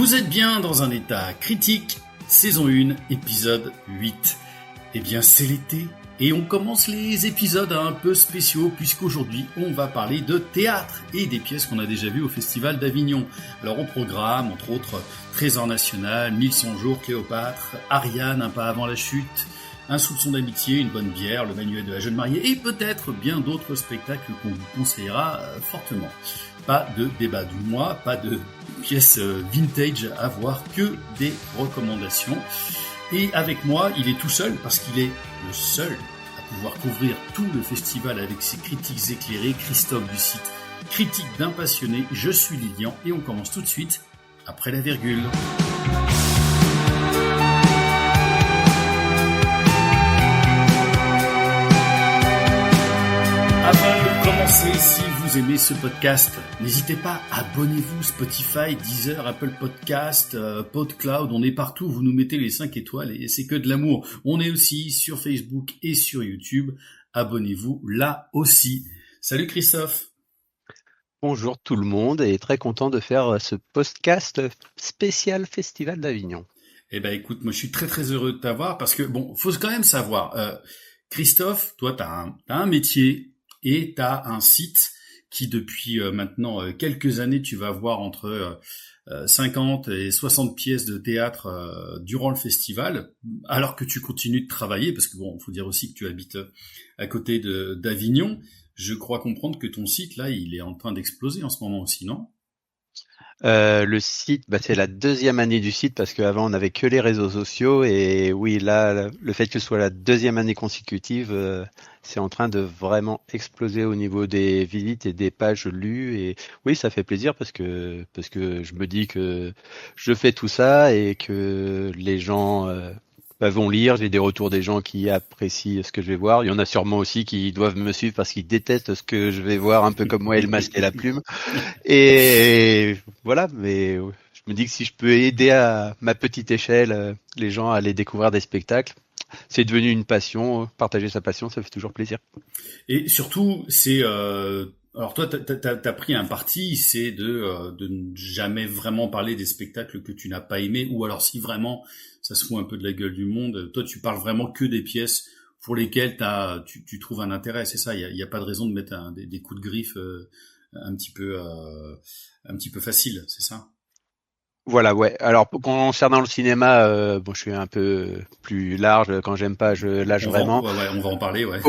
Vous êtes bien dans un état critique, saison 1, épisode 8. Eh bien, c'est l'été et on commence les épisodes un peu spéciaux puisqu'aujourd'hui, on va parler de théâtre et des pièces qu'on a déjà vues au Festival d'Avignon. Alors, au programme, entre autres, Trésor national, 1100 jours, Cléopâtre, Ariane, un pas avant la chute, un soupçon d'amitié, une bonne bière, le manuel de la jeune mariée et peut-être bien d'autres spectacles qu'on vous conseillera fortement. Pas de débat du mois, pas de pièces vintage à voir, que des recommandations. Et avec moi, il est tout seul parce qu'il est le seul à pouvoir couvrir tout le festival avec ses critiques éclairées, Christophe du site Critique d'un passionné. Je suis Lilian et on commence tout de suite après la virgule. Avant de commencer, si vous aimez ce podcast, n'hésitez pas, abonnez-vous, Spotify, Deezer, Apple Podcast, PodCloud, on est partout, vous nous mettez les 5 étoiles et c'est que de l'amour. On est aussi sur Facebook et sur YouTube, abonnez-vous là aussi. Salut Christophe. Bonjour tout le monde et très content de faire ce podcast spécial Festival d'Avignon. Eh ben écoute, moi je suis très très heureux de t'avoir parce que bon, faut quand même savoir, Christophe, toi t'as un métier et t'as un site qui depuis maintenant quelques années, tu vas voir entre 50 et 60 pièces de théâtre durant le festival, alors que tu continues de travailler, parce que bon, faut dire aussi que tu habites à côté d'Avignon. Je crois comprendre que ton site, là, il est en train d'exploser en ce moment aussi, non ? Le site, c'est la deuxième année du site parce qu'avant on n'avait que les réseaux sociaux et oui, là, le fait que ce soit la deuxième année consécutive, c'est en train de vraiment exploser au niveau des visites et des pages lues et oui, ça fait plaisir parce que je me dis que je fais tout ça et que les gens vont lire. J'ai des retours des gens qui apprécient ce que je vais voir. Il y en a sûrement aussi qui doivent me suivre parce qu'ils détestent ce que je vais voir, un peu comme moi et le masque et la plume. Et voilà, mais je me dis que si je peux aider à ma petite échelle les gens à aller découvrir des spectacles, c'est devenu une passion. Partager sa passion, ça fait toujours plaisir. Et surtout, c'est alors toi, t'as pris un parti, c'est de ne jamais vraiment parler des spectacles que tu n'as pas aimés, ou alors si vraiment ça se fout un peu de la gueule du monde, toi tu parles vraiment que des pièces pour lesquelles tu trouves un intérêt, c'est ça. Il y a pas de raison de mettre des coups de griffe un petit peu facile, c'est ça. Voilà, ouais. Alors concernant le cinéma, je suis un peu plus large. Quand j'aime pas, je lâche vraiment. Ouais, on va en parler, ouais.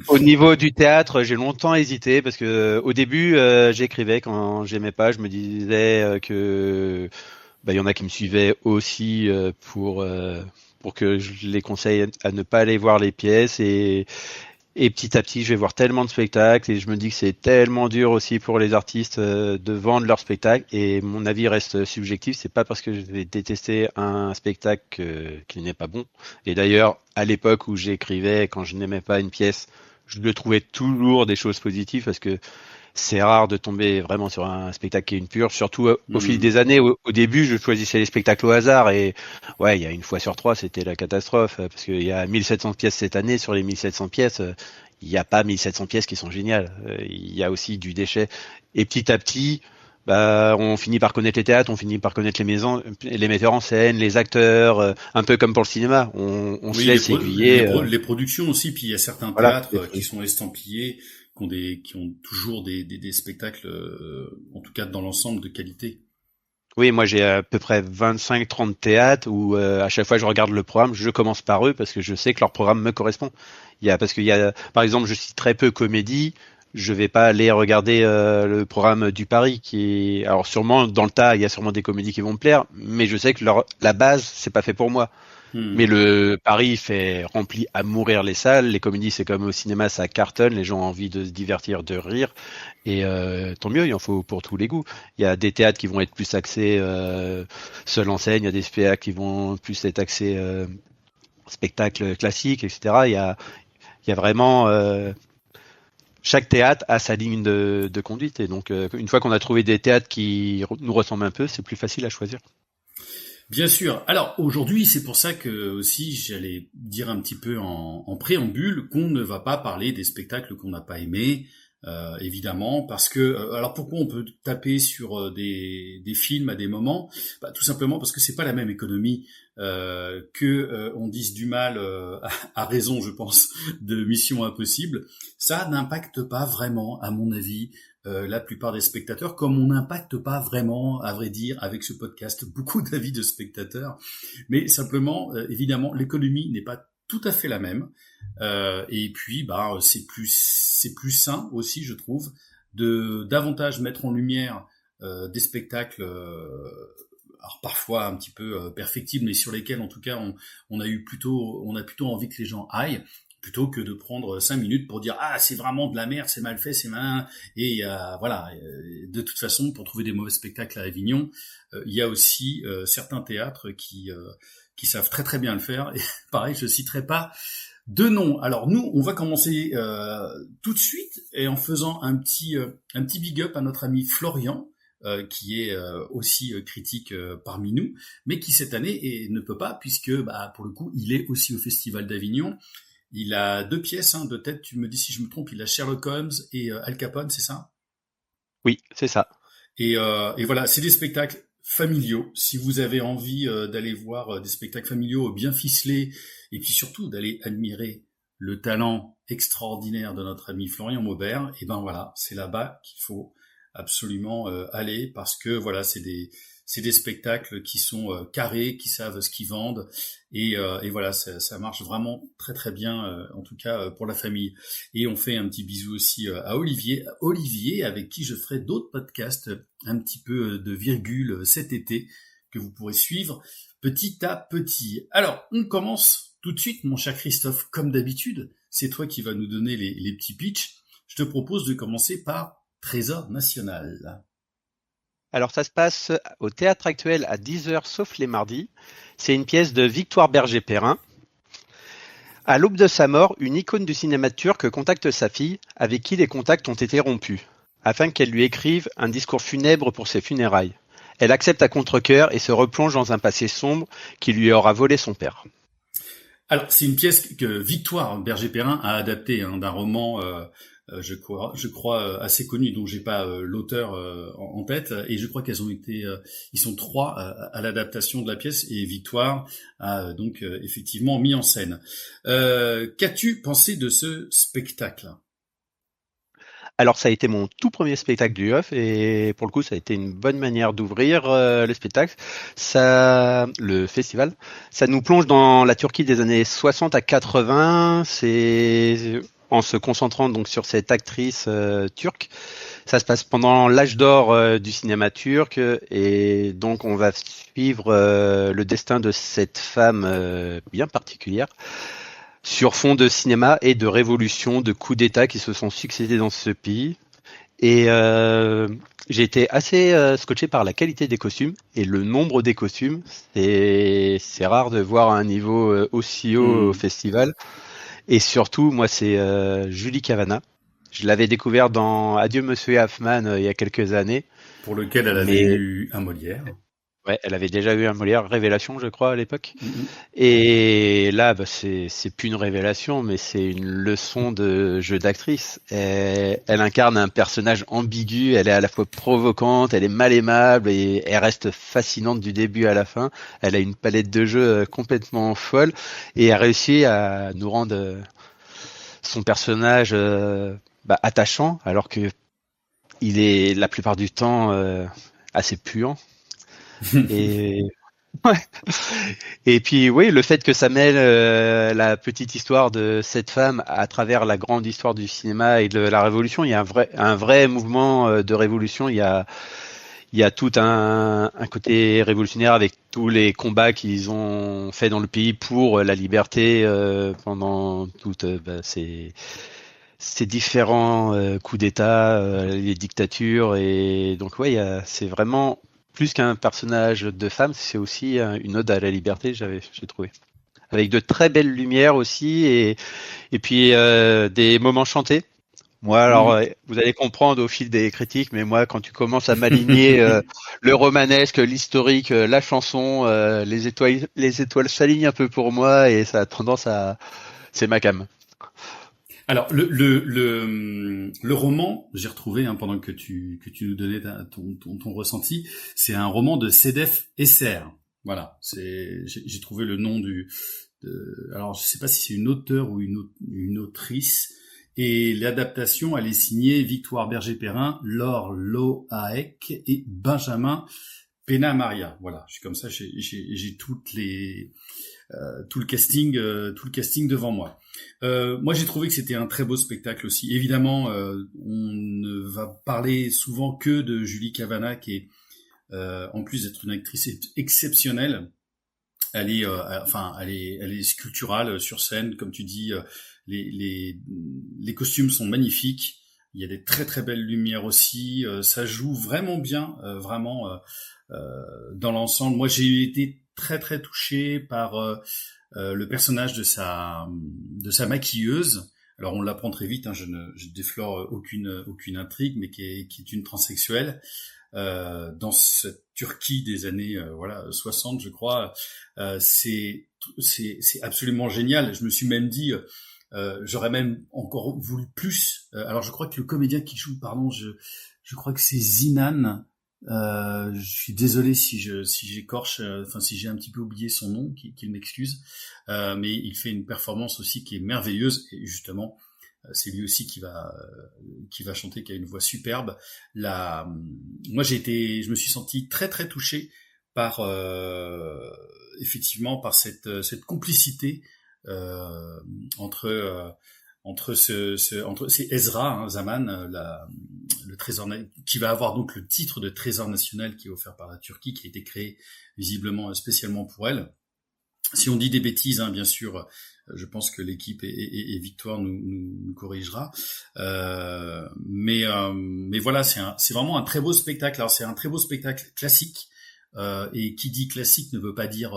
Au niveau du théâtre, j'ai longtemps hésité parce que au début, j'écrivais quand j'aimais pas. Je me disais que il y en a qui me suivaient aussi pour que je les conseille à ne pas aller voir les pièces et petit à petit, je vais voir tellement de spectacles et je me dis que c'est tellement dur aussi pour les artistes de vendre leurs spectacles. Et mon avis reste subjectif. C'est pas parce que je vais détester un spectacle qu'il n'est pas bon. Et d'ailleurs, à l'époque où j'écrivais, quand je n'aimais pas une pièce, je le trouvais toujours des choses positives parce que c'est rare de tomber vraiment sur un spectacle qui est une purge, surtout au fil des années. Au début, je choisissais les spectacles au hasard et ouais, il y a une fois sur trois, c'était la catastrophe parce qu'il y a 1700 pièces cette année. Sur les 1700 pièces, il n'y a pas 1700 pièces qui sont géniales. Il y a aussi du déchet. Et petit à petit, on finit par connaître les théâtres, on finit par connaître les maisons, les metteurs en scène, les acteurs, un peu comme pour le cinéma. On se laisse aiguiller. Les productions aussi, puis il y a certains Voilà, théâtres qui sont estampillés, qui ont toujours des spectacles, en tout cas dans l'ensemble, de qualité. Oui, moi j'ai à peu près 25-30 théâtres où à chaque fois que je regarde le programme, je commence par eux parce que je sais que leur programme me correspond. Parce qu'il y a, par exemple, je cite très peu comédie, je vais pas aller regarder le programme du Paris qui est, alors sûrement dans le tas, il y a sûrement des comédies qui vont me plaire, mais je sais que la base c'est pas fait pour moi. Mais le Paris fait rempli à mourir les salles. Les comédies, c'est comme au cinéma, ça cartonne. Les gens ont envie de se divertir, de rire. Et tant mieux, il en faut pour tous les goûts. Il y a des théâtres qui vont être plus axés seul en scène. Il y a des spectacles qui vont plus être axés spectacle classique, etc. Il y a vraiment chaque théâtre a sa ligne de conduite. Et donc, une fois qu'on a trouvé des théâtres qui nous ressemblent un peu, c'est plus facile à choisir. Bien sûr. Alors aujourd'hui, c'est pour ça que aussi j'allais dire un petit peu en préambule qu'on ne va pas parler des spectacles qu'on n'a pas aimés, évidemment, parce que alors pourquoi on peut taper sur des films à des moments? Tout simplement parce que c'est pas la même économie que on dise du mal à raison, je pense, de Mission Impossible. Ça n'impacte pas vraiment, à mon avis, la plupart des spectateurs, comme on n'impacte pas vraiment, à vrai dire, avec ce podcast, beaucoup d'avis de spectateurs. Mais simplement, évidemment, l'économie n'est pas tout à fait la même. Et puis, c'est plus sain aussi, je trouve, de davantage mettre en lumière des spectacles, alors parfois un petit peu perfectibles, mais sur lesquels, en tout cas, on a plutôt envie que les gens aillent, plutôt que de prendre 5 minutes pour dire c'est vraiment de la merde, c'est mal fait, c'est malin. Et voilà, de toute façon, pour trouver des mauvais spectacles à Avignon, il y a aussi certains théâtres qui savent très très bien le faire. Et pareil, je citerai pas de nom. Alors nous, on va commencer tout de suite et en faisant un petit big up à notre ami Florian, qui est aussi critique parmi nous, mais qui cette année ne peut pas, puisque pour le coup, il est aussi au Festival d'Avignon. Il a 2 pièces de tête, tu me dis si je me trompe, il a Sherlock Holmes et Al Capone, c'est ça? Oui, c'est ça. Et voilà, c'est des spectacles familiaux. Si vous avez envie d'aller voir des spectacles familiaux bien ficelés, et puis surtout d'aller admirer le talent extraordinaire de notre ami Florian Maubert, et voilà, c'est là-bas qu'il faut absolument aller, parce que voilà, c'est des spectacles qui sont carrés, qui savent ce qu'ils vendent, et voilà, ça marche vraiment très très bien, en tout cas pour la famille. Et on fait un petit bisou aussi à Olivier, avec qui je ferai d'autres podcasts, un petit peu de virgule cet été, que vous pourrez suivre petit à petit. Alors, on commence tout de suite, mon cher Christophe, comme d'habitude. C'est toi qui vas nous donner les petits pitchs. Je te propose de commencer par Trésor National. Alors ça se passe au Théâtre Actuel à 10h sauf les mardis. C'est une pièce de Victoire Berger-Perrin. À l'aube de sa mort, une icône du cinéma turc contacte sa fille, avec qui les contacts ont été rompus, afin qu'elle lui écrive un discours funèbre pour ses funérailles. Elle accepte à contre-cœur et se replonge dans un passé sombre qui lui aura volé son père. Alors, c'est une pièce que Victoire Berger-Perrin a adaptée d'un roman, je crois assez connu, dont j'ai pas l'auteur en tête, et je crois qu'elles ont été, ils sont 3 à l'adaptation de la pièce, et Victoire a donc effectivement mis en scène. Qu'as-tu pensé de ce spectacle? Alors ça a été mon tout premier spectacle du off et pour le coup ça a été une bonne manière d'ouvrir le spectacle, le festival. Ça nous plonge dans la Turquie des années 60 à 80, c'est en se concentrant donc sur cette actrice turque. Ça se passe pendant l'âge d'or du cinéma turc et donc on va suivre le destin de cette femme bien particulière sur fond de cinéma et de révolution, de coups d'État qui se sont succédés dans ce pays. Et j'ai été assez scotché par la qualité des costumes et le nombre des costumes. C'est rare de voir un niveau aussi haut au festival. Et surtout, moi, c'est Julie Cavana. Je l'avais découvert dans Adieu Monsieur Hoffman il y a quelques années. Pour lequel elle avait eu un Molière. Ouais, elle avait déjà eu un Molière, Révélation, je crois, à l'époque. Et là, c'est plus une révélation, mais c'est une leçon de jeu d'actrice. Elle incarne un personnage ambigu, elle est à la fois provocante, elle est mal aimable et elle reste fascinante du début à la fin. Elle a une palette de jeux complètement folle et a réussi à nous rendre son personnage attachant, alors que il est la plupart du temps assez puant. Et ouais. Et puis oui, le fait que ça mêle la petite histoire de cette femme à travers la grande histoire du cinéma et de la révolution, il y a un vrai mouvement de révolution. Il y a tout un côté révolutionnaire avec tous les combats qu'ils ont fait dans le pays pour la liberté pendant toutes ces différents coups d'État, les dictatures. Et donc ouais, c'est vraiment plus qu'un personnage de femme, c'est aussi une ode à la liberté, j'ai trouvé. Avec de très belles lumières aussi et puis des moments chantés. Moi, alors, vous allez comprendre au fil des critiques, mais moi, quand tu commences à m'aligner le romanesque, l'historique, la chanson, les étoiles s'alignent un peu pour moi et ça a tendance à... C'est ma came. Alors le roman, j'ai retrouvé pendant que tu nous donnais ton ressenti, c'est un roman de Sedef Esser. Voilà, j'ai trouvé le nom alors je sais pas si c'est une auteure ou une autrice, et l'adaptation elle est signée Victoire Berger-Perrin, Laure Loaec et Benjamin Pena-Maria. Voilà, je suis comme ça, j'ai tout le casting devant moi. Moi, j'ai trouvé que c'était un très beau spectacle aussi. Évidemment, on ne va parler souvent que de Julie Cavana, qui est, en plus d'être une actrice exceptionnelle, elle est sculpturale sur scène, comme tu dis. Les costumes sont magnifiques. Il y a des très très belles lumières aussi. Ça joue vraiment bien, dans l'ensemble. Moi, j'ai été très très touché par le personnage de sa maquilleuse. Alors on l'apprend très vite, je déflore aucune intrigue, mais qui est une transsexuelle dans cette Turquie des années 60, je crois. C'est absolument génial. Je me suis même dit j'aurais même encore voulu plus. Alors je crois que le comédien qui joue, pardon, je crois que c'est Zinan. Je suis désolé si j'écorche, si j'ai un petit peu oublié son nom, qu'il m'excuse. Mais il fait une performance aussi qui est merveilleuse, et justement, c'est lui aussi qui va chanter, qui a une voix superbe. Moi je me suis senti très très touché par effectivement par cette complicité entre c'est Ezra, Zaman, le trésor, qui va avoir donc le titre de trésor national qui est offert par la Turquie, qui a été créé visiblement spécialement pour elle. Si on dit des bêtises, bien sûr, je pense que l'équipe et Victoire nous corrigera. Mais voilà, c'est vraiment un très beau spectacle. Alors c'est un très beau spectacle classique. Et qui dit classique ne veut pas dire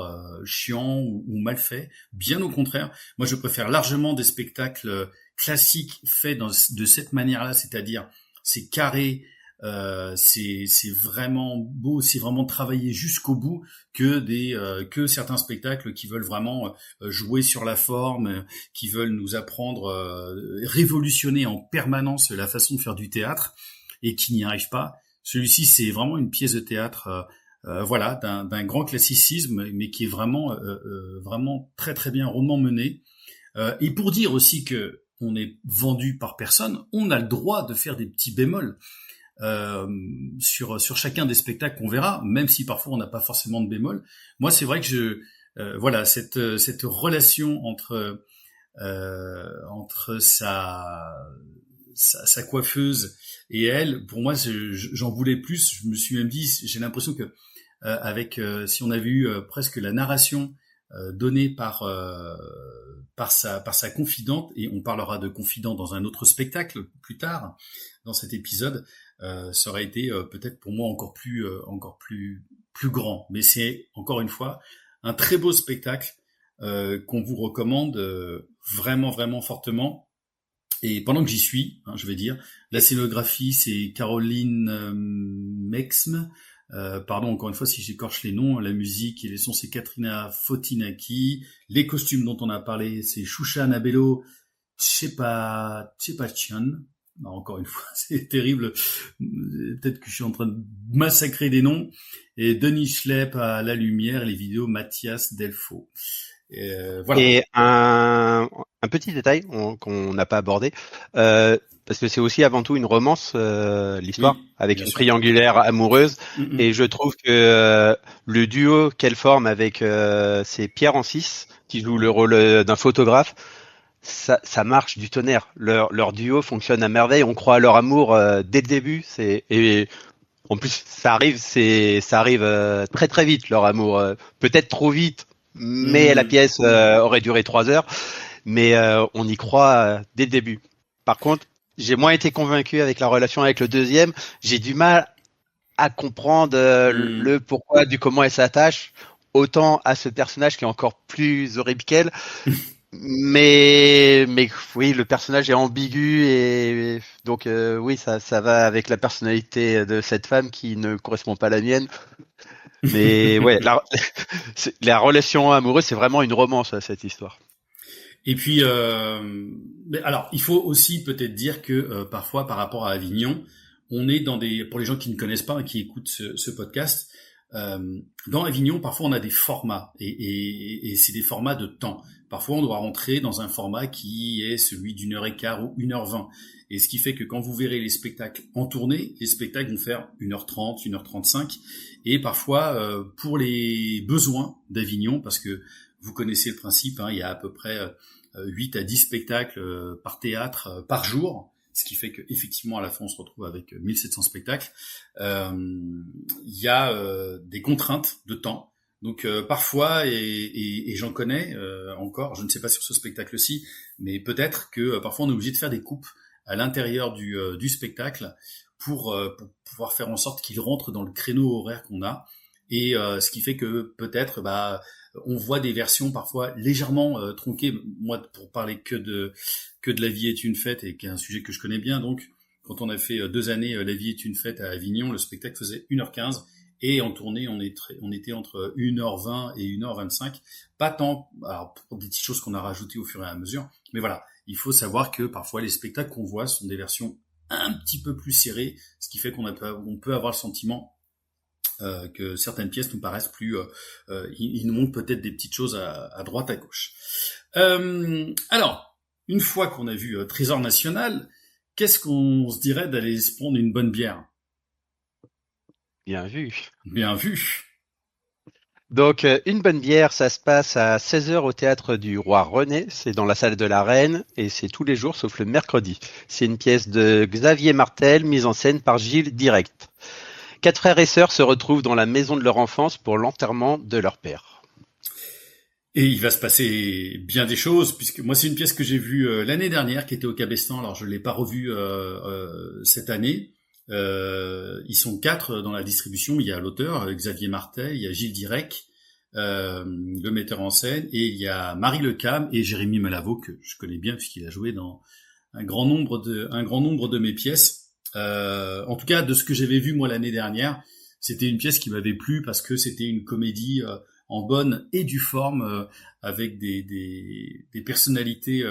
chiant ou mal fait. Bien au contraire, moi je préfère largement des spectacles classiques faits de cette manière-là, c'est-à-dire c'est carré, c'est vraiment beau, c'est vraiment travaillé jusqu'au bout, que certains spectacles qui veulent vraiment jouer sur la forme, qui veulent nous apprendre, révolutionner en permanence la façon de faire du théâtre, et qui n'y arrivent pas. Celui-ci, c'est vraiment une pièce de théâtre. D'un grand classicisme, mais qui est vraiment très très bien rondement mené. Et pour dire aussi que on est vendu par personne, on a le droit de faire des petits bémols sur chacun des spectacles qu'on verra, même si parfois on n'a pas forcément de bémol. Moi, c'est vrai que cette relation entre sa coiffeuse et elle, pour moi, j'en voulais plus. Je me suis même dit, j'ai l'impression que si on avait eu presque la narration donnée par sa confidente, et on parlera de confident dans un autre spectacle plus tard dans cet épisode, ça aurait été peut-être pour moi encore plus grand. Mais c'est encore une fois un très beau spectacle qu'on vous recommande vraiment vraiment fortement. Et pendant que j'y suis, je vais dire, la scénographie c'est Caroline Mexme. Pardon encore une fois si j'écorche les noms. La musique et les sons c'est Katrina Fotinaki. Les costumes dont on a parlé c'est Shusha Nabello Tchepachian. Encore une fois c'est terrible, peut-être que je suis en train de massacrer des noms. Et Denis Schlepp à la lumière, les vidéos Mathias Delfo. Voilà. Et un petit détail qu'on n'a pas abordé, parce que c'est aussi avant tout une romance, l'histoire, Oui, avec bien une sûr. triangulaire amoureuse. Mm-mm. Et je trouve que le duo qu'elle forme avec c'est Pierre Ancis, qui joue le rôle d'un photographe, ça marche du tonnerre. Leur duo fonctionne à merveille. On croit à leur amour dès le début. Et en plus ça arrive très très vite, leur amour. Peut-être trop vite, mais la pièce aurait duré 3 heures. Mais on y croit dès le début. Par contre, j'ai moins été convaincu avec la relation avec le deuxième. J'ai du mal à comprendre le pourquoi du comment elle s'attache autant à ce personnage qui est encore plus horrible qu'elle. Mais oui, le personnage est ambigu et donc oui, ça va avec la personnalité de cette femme qui ne correspond pas à la mienne. Mais ouais, la relation amoureuse, c'est vraiment une romance, cette histoire. Et puis, alors, il faut aussi peut-être dire que parfois, par rapport à Avignon, on est pour les gens qui ne connaissent pas et qui écoutent ce podcast, dans Avignon, parfois on a des formats et c'est des formats de temps. Parfois, on doit rentrer dans un format qui est celui d'1h15 ou 1h20. Et ce qui fait que quand vous verrez les spectacles en tournée, les spectacles vont faire 1h30, 1h35. Et parfois, pour les besoins d'Avignon, parce que vous connaissez le principe, il y a à peu près 8 à 10 spectacles par théâtre par jour, ce qui fait qu'effectivement, à la fin, on se retrouve avec 1700 spectacles. Il y a des contraintes de temps. Donc parfois, et j'en connais encore, je ne sais pas sur ce spectacle-ci, mais peut-être que parfois on est obligé de faire des coupes à l'intérieur du spectacle pour pouvoir faire en sorte qu'il rentre dans le créneau horaire qu'on a. Et ce qui fait que peut-être on voit des versions parfois légèrement tronquées. Moi, pour parler que de La vie est une fête, et qui est un sujet que je connais bien, donc quand on a fait 2 années La vie est une fête à Avignon, le spectacle faisait 1h15. Et en tournée, on était entre 1h20 et 1h25. Pas tant, alors pour des petites choses qu'on a rajoutées au fur et à mesure. Mais voilà, il faut savoir que parfois les spectacles qu'on voit sont des versions un petit peu plus serrées, ce qui fait qu'on peut avoir le sentiment que certaines pièces nous paraissent plus... il nous manque peut-être des petites choses à droite, à gauche. Alors, une fois qu'on a vu Trésor National, qu'est-ce qu'on se dirait d'aller se prendre une bonne bière ? Bien vu. Bien vu. Donc, une bonne bière, ça se passe à 16h au théâtre du Roi René. C'est dans la salle de la Reine et c'est tous les jours sauf le mercredi. C'est une pièce de Xavier Martel mise en scène par Gilles Direct. 4 frères et sœurs se retrouvent dans la maison de leur enfance pour l'enterrement de leur père. Et il va se passer bien des choses, puisque moi c'est une pièce que j'ai vue l'année dernière, qui était au Cabestan. Alors je l'ai pas revue cette année. Ils sont 4 dans la distribution. Il y a l'auteur Xavier Martel, il y a Gilles Direct, le metteur en scène, et il y a Marie Lecam et Jérémy Malavo, que je connais bien puisqu'il a joué dans un grand nombre de mes pièces. En tout cas, de ce que j'avais vu moi l'année dernière, c'était une pièce qui m'avait plu parce que c'était une comédie en bonne et due forme, avec des personnalités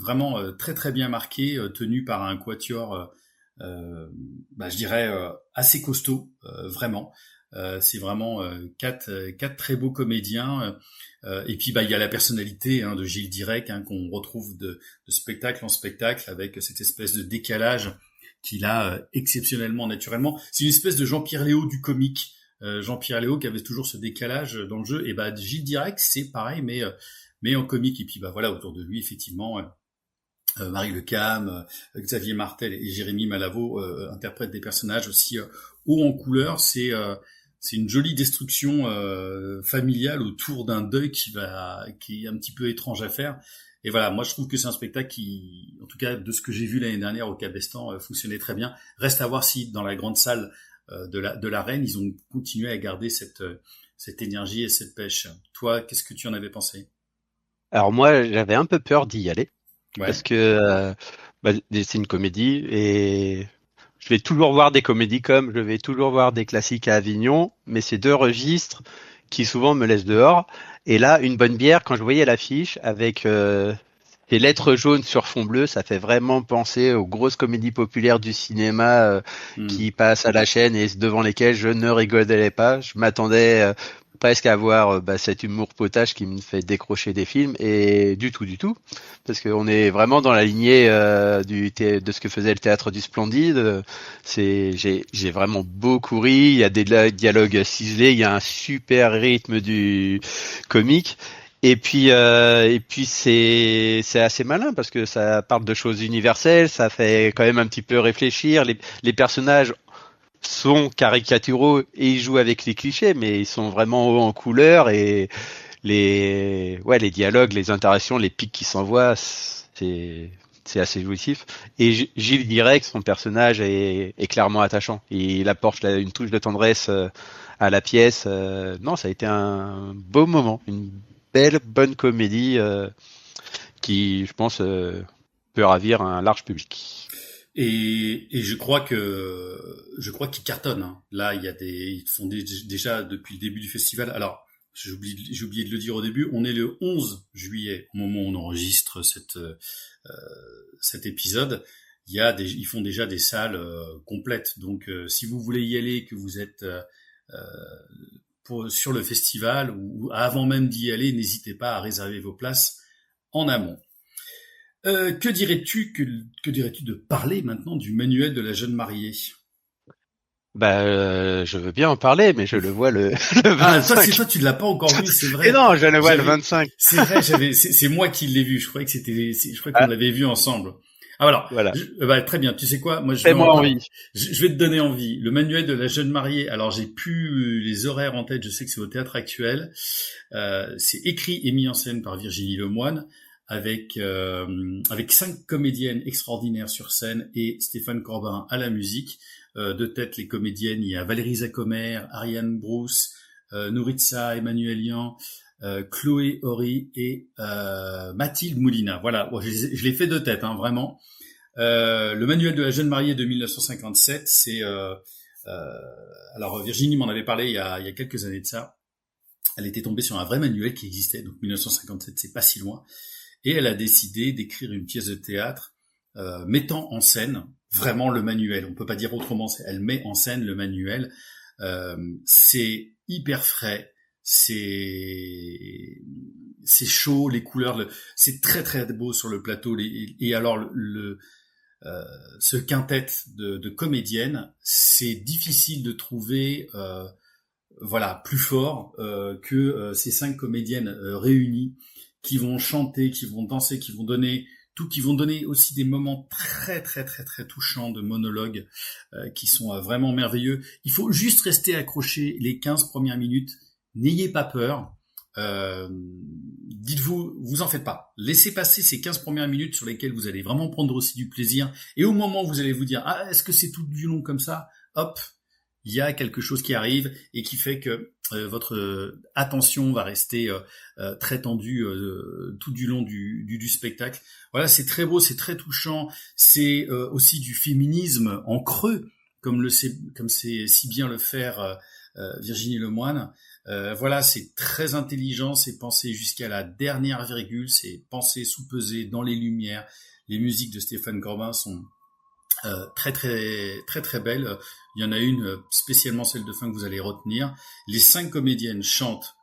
vraiment très très bien marquées, tenues par un quatuor, je dirais assez costaud, vraiment. C'est vraiment quatre très beaux comédiens. Et puis il y a la personnalité de Gilles Direct, qu'on retrouve de spectacle en spectacle, avec cette espèce de décalage qu'il a exceptionnellement naturellement. C'est une espèce de Jean-Pierre Léaud du comique. Jean-Pierre Léaud qui avait toujours ce décalage dans le jeu. Et Gilles Direct, c'est pareil, mais en comique. Et puis voilà, autour de lui, effectivement, Marie Lecam, Xavier Martel et Jérémy Malavo interprètent des personnages aussi hauts en couleur. C'est une jolie destruction familiale autour d'un deuil qui est un petit peu étrange à faire. Et voilà, moi je trouve que c'est un spectacle qui, en tout cas de ce que j'ai vu l'année dernière au Cabestan, fonctionnait très bien. Reste à voir si dans la grande salle de la Reine, ils ont continué à garder cette énergie et cette pêche. Toi, qu'est-ce que tu en avais pensé ? Alors moi, j'avais un peu peur d'y aller Ouais. parce que c'est une comédie et je vais toujours voir des comédies comme je vais toujours voir des classiques à Avignon, mais c'est 2 registres qui souvent me laissent dehors. Et là, une bonne bière, quand je voyais l'affiche avec des lettres jaunes sur fond bleu, ça fait vraiment penser aux grosses comédies populaires du cinéma qui passent à la chaîne et devant lesquelles je ne rigolais pas. Je m'attendais presque à voir cet humour potage qui me fait décrocher des films et du tout, parce qu'on est vraiment dans la lignée de ce que faisait le théâtre du Splendide. J'ai vraiment beaucoup ri. Il y a des dialogues ciselés, il y a un super rythme du comique. Et puis c'est assez malin parce que ça parle de choses universelles, ça fait quand même un petit peu réfléchir. Les personnages sont caricaturaux et ils jouent avec les clichés, mais ils sont vraiment hauts en couleur et les dialogues, les interactions, les pics qui s'envoient, c'est assez jouissif. Et Gilles Direct, son personnage est clairement attachant. Il apporte une touche de tendresse à la pièce. Non, ça a été un beau moment, une belle, bonne comédie qui, je pense, peut ravir un large public. Et je crois qu'ils cartonnent. Là, ils font déjà depuis le début du festival. Alors, j'ai oublié de le dire au début, on est le 11 juillet au moment où on enregistre cet épisode. Ils font déjà des salles complètes. Donc, si vous voulez y aller, que vous êtes sur le festival ou avant même d'y aller, n'hésitez pas à réserver vos places en amont. Que dirais-tu de parler maintenant du manuel de la jeune mariée? Je veux bien en parler, mais je le vois le 25. Ah, toi, tu l'as pas encore vu, c'est vrai. Et non, je le vois le 25. C'est vrai, c'est moi qui l'ai vu. Je croyais qu'on l'avait vu ensemble. Ah, Voilà. Très bien. Tu sais quoi? Moi, Fais-moi envie. Je vais te donner envie. Le manuel de la jeune mariée. Alors, j'ai plus les horaires en tête. Je sais que c'est au Théâtre Actuel. C'est écrit et mis en scène par Virginie Lemoine avec 5 comédiennes extraordinaires sur scène et Stéphane Corbin à la musique. De tête, les comédiennes, il y a Valérie Zacomer, Ariane Brousse, Nouritza Emmanuelian, Chloé Horry et Mathilde Moulina. Voilà, je l'ai fait de tête, hein, vraiment. Le manuel de la jeune mariée de 1957, c'est... alors Virginie m'en avait parlé il y a quelques années de ça. Elle était tombée sur un vrai manuel qui existait, donc 1957, c'est pas si loin. Et elle a décidé d'écrire une pièce de théâtre mettant en scène vraiment le manuel. On peut pas dire autrement. Elle met en scène le manuel. C'est hyper frais. C'est chaud, les couleurs. C'est très très beau sur le plateau. Et alors ce quintet de comédiennes, c'est difficile de trouver plus fort que ces 5 comédiennes réunies qui vont chanter, qui vont danser, qui vont donner aussi des moments très très très très touchants de monologues qui sont vraiment merveilleux. Il faut juste rester accroché les 15 premières minutes. N'ayez pas peur. Dites-vous, vous en faites pas. Laissez passer ces 15 premières minutes sur lesquelles vous allez vraiment prendre aussi du plaisir. Et au moment où vous allez vous dire, ah, est-ce que c'est tout du long comme ça? Hop, il y a quelque chose qui arrive et qui fait que votre attention va rester très tendue tout du long du spectacle. Voilà, c'est très beau, c'est très touchant. C'est aussi du féminisme en creux, comme c'est si bien le faire Virginie Lemoine. Voilà, c'est très intelligent, c'est pensé jusqu'à la dernière virgule, c'est pensé sous-pesé dans les lumières. Les musiques de Stéphane Corbin sont très très très très belle. Il y en a une spécialement celle de fin que vous allez retenir. Les 5 comédiennes chantent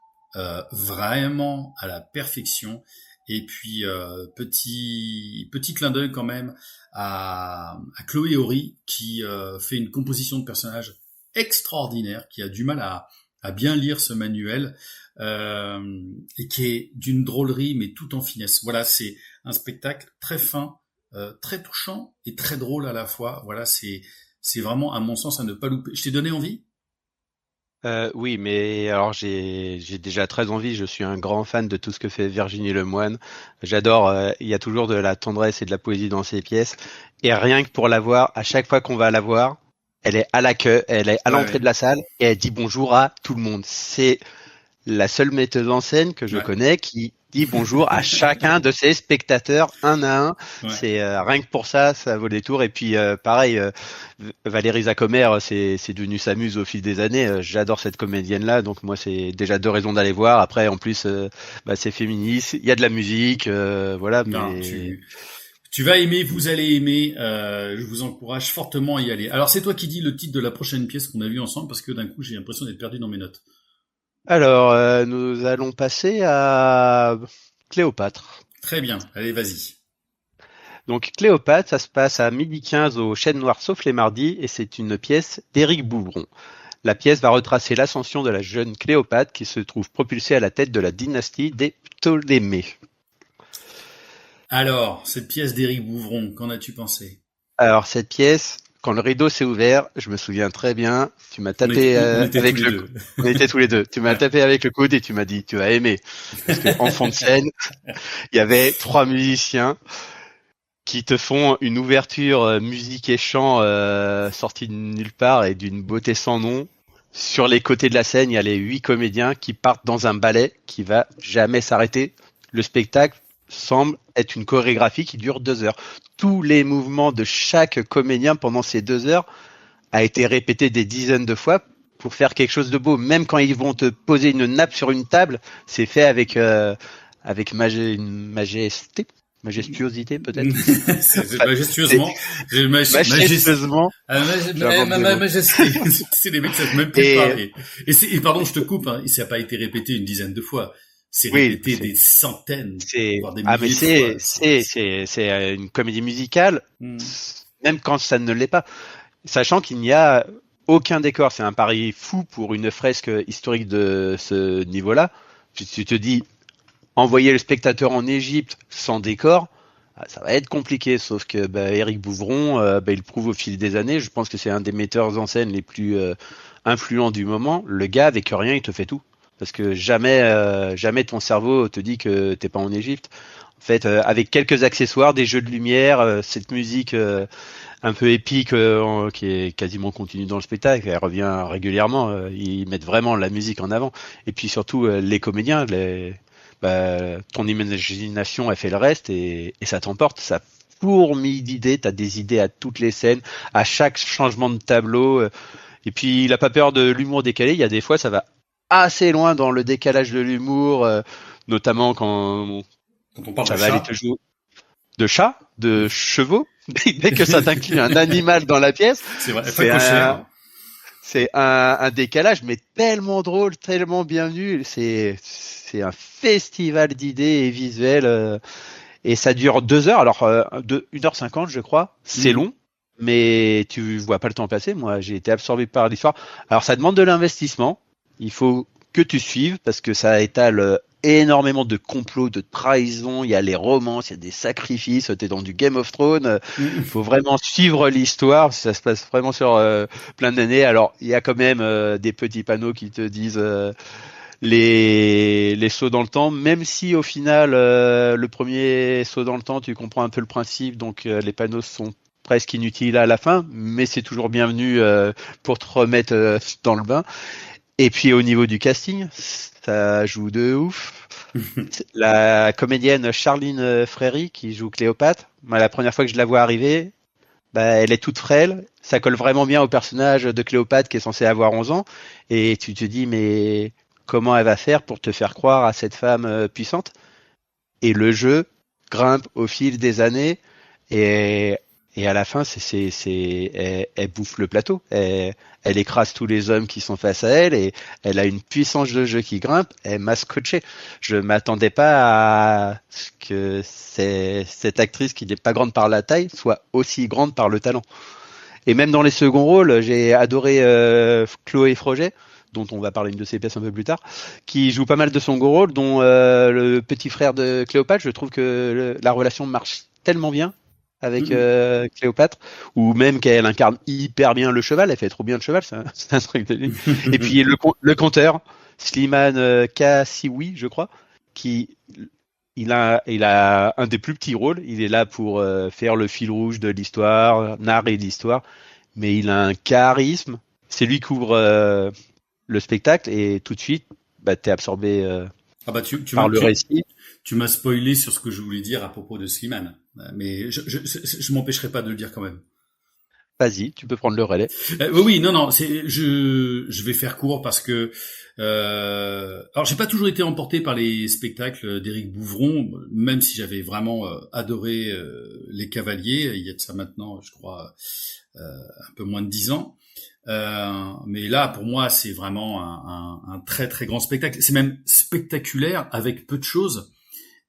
vraiment à la perfection. Et puis petit clin d'œil quand même à Chloé Horry qui fait une composition de personnages extraordinaire, qui a du mal à bien lire ce manuel et qui est d'une drôlerie mais tout en finesse. Voilà, c'est un spectacle très fin, très touchant et très drôle à la fois. Voilà, c'est vraiment à mon sens à ne pas louper. Je t'ai donné envie? Oui, mais alors j'ai déjà très envie. Je suis un grand fan de tout ce que fait Virginie Lemoine. J'adore. Il y a toujours de la tendresse et de la poésie dans ses pièces. Et rien que pour la voir, à chaque fois qu'on va la voir, elle est à la queue, elle est à l'entrée de la salle et elle dit bonjour à tout le monde. C'est la seule metteuse en scène que je connais qui dit bonjour à chacun de ses spectateurs un à un. Ouais. C'est rien que pour ça, ça vaut des tours. Et puis pareil, Valérie Zacomer, c'est devenu sa muse au fil des années. J'adore cette comédienne-là, donc moi c'est déjà 2 raisons d'aller voir. Après, en plus, c'est féministe, il y a de la musique, voilà. Non, mais tu vas aimer, vous allez aimer. Je vous encourage fortement à y aller. Alors c'est toi qui dis le titre de la prochaine pièce qu'on a vue ensemble, parce que d'un coup j'ai l'impression d'être perdu dans mes notes. Alors, nous allons passer à Cléopâtre. Très bien, allez, vas-y. Donc, Cléopâtre, ça se passe à 12h15 au Chêne Noir sauf les mardis, et c'est une pièce d'Éric Bouvron. La pièce va retracer l'ascension de la jeune Cléopâtre qui se trouve propulsée à la tête de la dynastie des Ptolémées. Alors, cette pièce d'Éric Bouvron, qu'en as-tu pensé? Alors, cette pièce... Quand le rideau s'est ouvert, je me souviens très bien, tu m'as tapé avec le coude. On était tous les deux. Tu m'as tapé avec le coude et tu m'as dit, tu vas aimer. Parce que en fond de scène, il y avait 3 musiciens qui te font une ouverture musique et chant sortie de nulle part et d'une beauté sans nom. Sur les côtés de la scène, il y a les 8 comédiens qui partent dans un ballet qui va jamais s'arrêter. Le spectacle semble être une chorégraphie qui dure 2 heures. Tous les mouvements de chaque comédien pendant ces 2 heures a été répété des dizaines de fois pour faire quelque chose de beau. Même quand ils vont te poser une nappe sur une table, c'est fait avec une majestuosité peut-être. C'est Enfin, c'est majestueusement. majestueusement. J'invente des mots. Majesté. C'est les mecs qui savent même plus Et parler. Et pardon, je te coupe, hein, ça n'a pas été répété une dizaine de fois. C'est oui, répété des centaines, c'est voire des ah mais milliers de fois. c'est une comédie musicale, Hmm. même quand ça ne l'est pas. Sachant qu'il n'y a aucun décor, c'est un pari fou pour une fresque historique de ce niveau-là. Tu te dis, envoyer le spectateur en Égypte sans décor, ça va être compliqué. Sauf que Éric Bouvron, il le prouve au fil des années. Je pense que c'est un des metteurs en scène les plus influents du moment. Le gars, avec rien, il te fait tout. Parce que jamais ton cerveau te dit que t'es pas en Égypte. En fait, avec quelques accessoires, des jeux de lumière, cette musique un peu épique qui est quasiment continue dans le spectacle, elle revient régulièrement. Ils mettent vraiment la musique en avant. Et puis surtout, les comédiens, ton imagination, elle fait le reste et ça t'emporte. Ça fourmille d'idées. T'as des idées à toutes les scènes, à chaque changement de tableau. Et puis, il a pas peur de l'humour décalé. Il y a des fois, ça va assez loin dans le décalage de l'humour, notamment quand Quand on parle de ça va aller chat, te jouer de chats, de chevaux. Dès que ça t'inclut un animal dans la pièce, c'est vrai, pas c'est cochère. un décalage, mais tellement drôle, tellement bienvenu. C'est un festival d'idées et visuels. Et ça dure 2 heures, alors 1h50 je crois. C'est Mhm. long, mais tu vois pas le temps passer. Moi, j'ai été absorbé par l'histoire. Alors ça demande de l'investissement. Il faut que tu suives parce que ça étale énormément de complots, de trahisons. Il y a les romances, il y a des sacrifices. T'es dans du Game of Thrones. Faut vraiment suivre l'histoire. Ça se passe vraiment sur plein d'années. Alors il y a quand même des petits panneaux qui te disent les sauts dans le temps, même si au final le premier saut dans le temps, tu comprends un peu le principe, donc les panneaux sont presque inutiles à la fin, mais c'est toujours bienvenu pour te remettre dans le bain. Et puis au niveau du casting, ça joue de ouf. La comédienne Charline Fréry qui joue Cléopâtre, moi, la première fois que je la vois arriver, elle est toute frêle, ça colle vraiment bien au personnage de Cléopâtre qui est censé avoir 11 ans, et tu te dis mais comment elle va faire pour te faire croire à cette femme puissante? Et le jeu grimpe au fil des années, et, et à la fin elle bouffe le plateau, elle écrase tous les hommes qui sont face à elle, et elle a une puissance de jeu qui grimpe, elle m'a scotché. Je m'attendais pas à ce que cette actrice qui n'est pas grande par la taille soit aussi grande par le talent. Et même dans les seconds rôles, j'ai adoré Chloé Froget, dont on va parler une de ses pièces un peu plus tard, qui joue pas mal de second rôle, dont le petit frère de Cléopâtre. Je trouve que la relation marche tellement bien avec Cléopâtre, ou même qu'elle incarne hyper bien le cheval. Elle fait trop bien le cheval, c'est un truc de lui. Et puis le conteur, Slimane Kassioui, je crois, qui il a un des plus petits rôles. Il est là pour faire le fil rouge de l'histoire, narrer l'histoire, mais il a un charisme. C'est lui qui ouvre le spectacle et tout de suite, t'es absorbé Ah bah par le récit. tu m'as spoilé sur ce que je voulais dire à propos de Slimane. Mais je m'empêcherai pas de le dire quand même. Vas-y, tu peux prendre le relais. Oui, oui, non, non, je vais faire court parce que alors j'ai pas toujours été emporté par les spectacles d'Éric Bouvron, même si j'avais vraiment adoré Les Cavaliers. Il y a de ça maintenant, je crois, un peu moins de 10 ans. Mais là, pour moi, c'est vraiment un très très grand spectacle. C'est même spectaculaire avec peu de choses.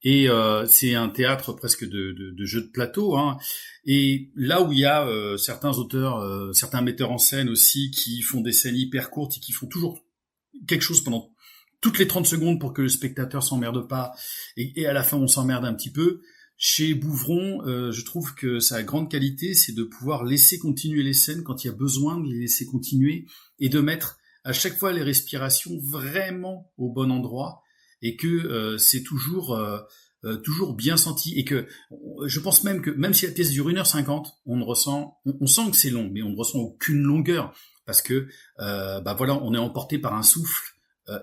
Et c'est un théâtre presque de jeu de plateau, hein. Et là où il y a certains auteurs, certains metteurs en scène aussi qui font des scènes hyper courtes et qui font toujours quelque chose pendant toutes les 30 secondes pour que le spectateur s'emmerde pas et à la fin on s'emmerde un petit peu. Chez Bouvron, je trouve que sa grande qualité, c'est de pouvoir laisser continuer les scènes quand il y a besoin de les laisser continuer et de mettre à chaque fois les respirations vraiment au bon endroit et que c'est toujours bien senti et que je pense même que même si la pièce dure 1h50, on sent que c'est long, mais on ne ressent aucune longueur parce que voilà, on est emporté par un souffle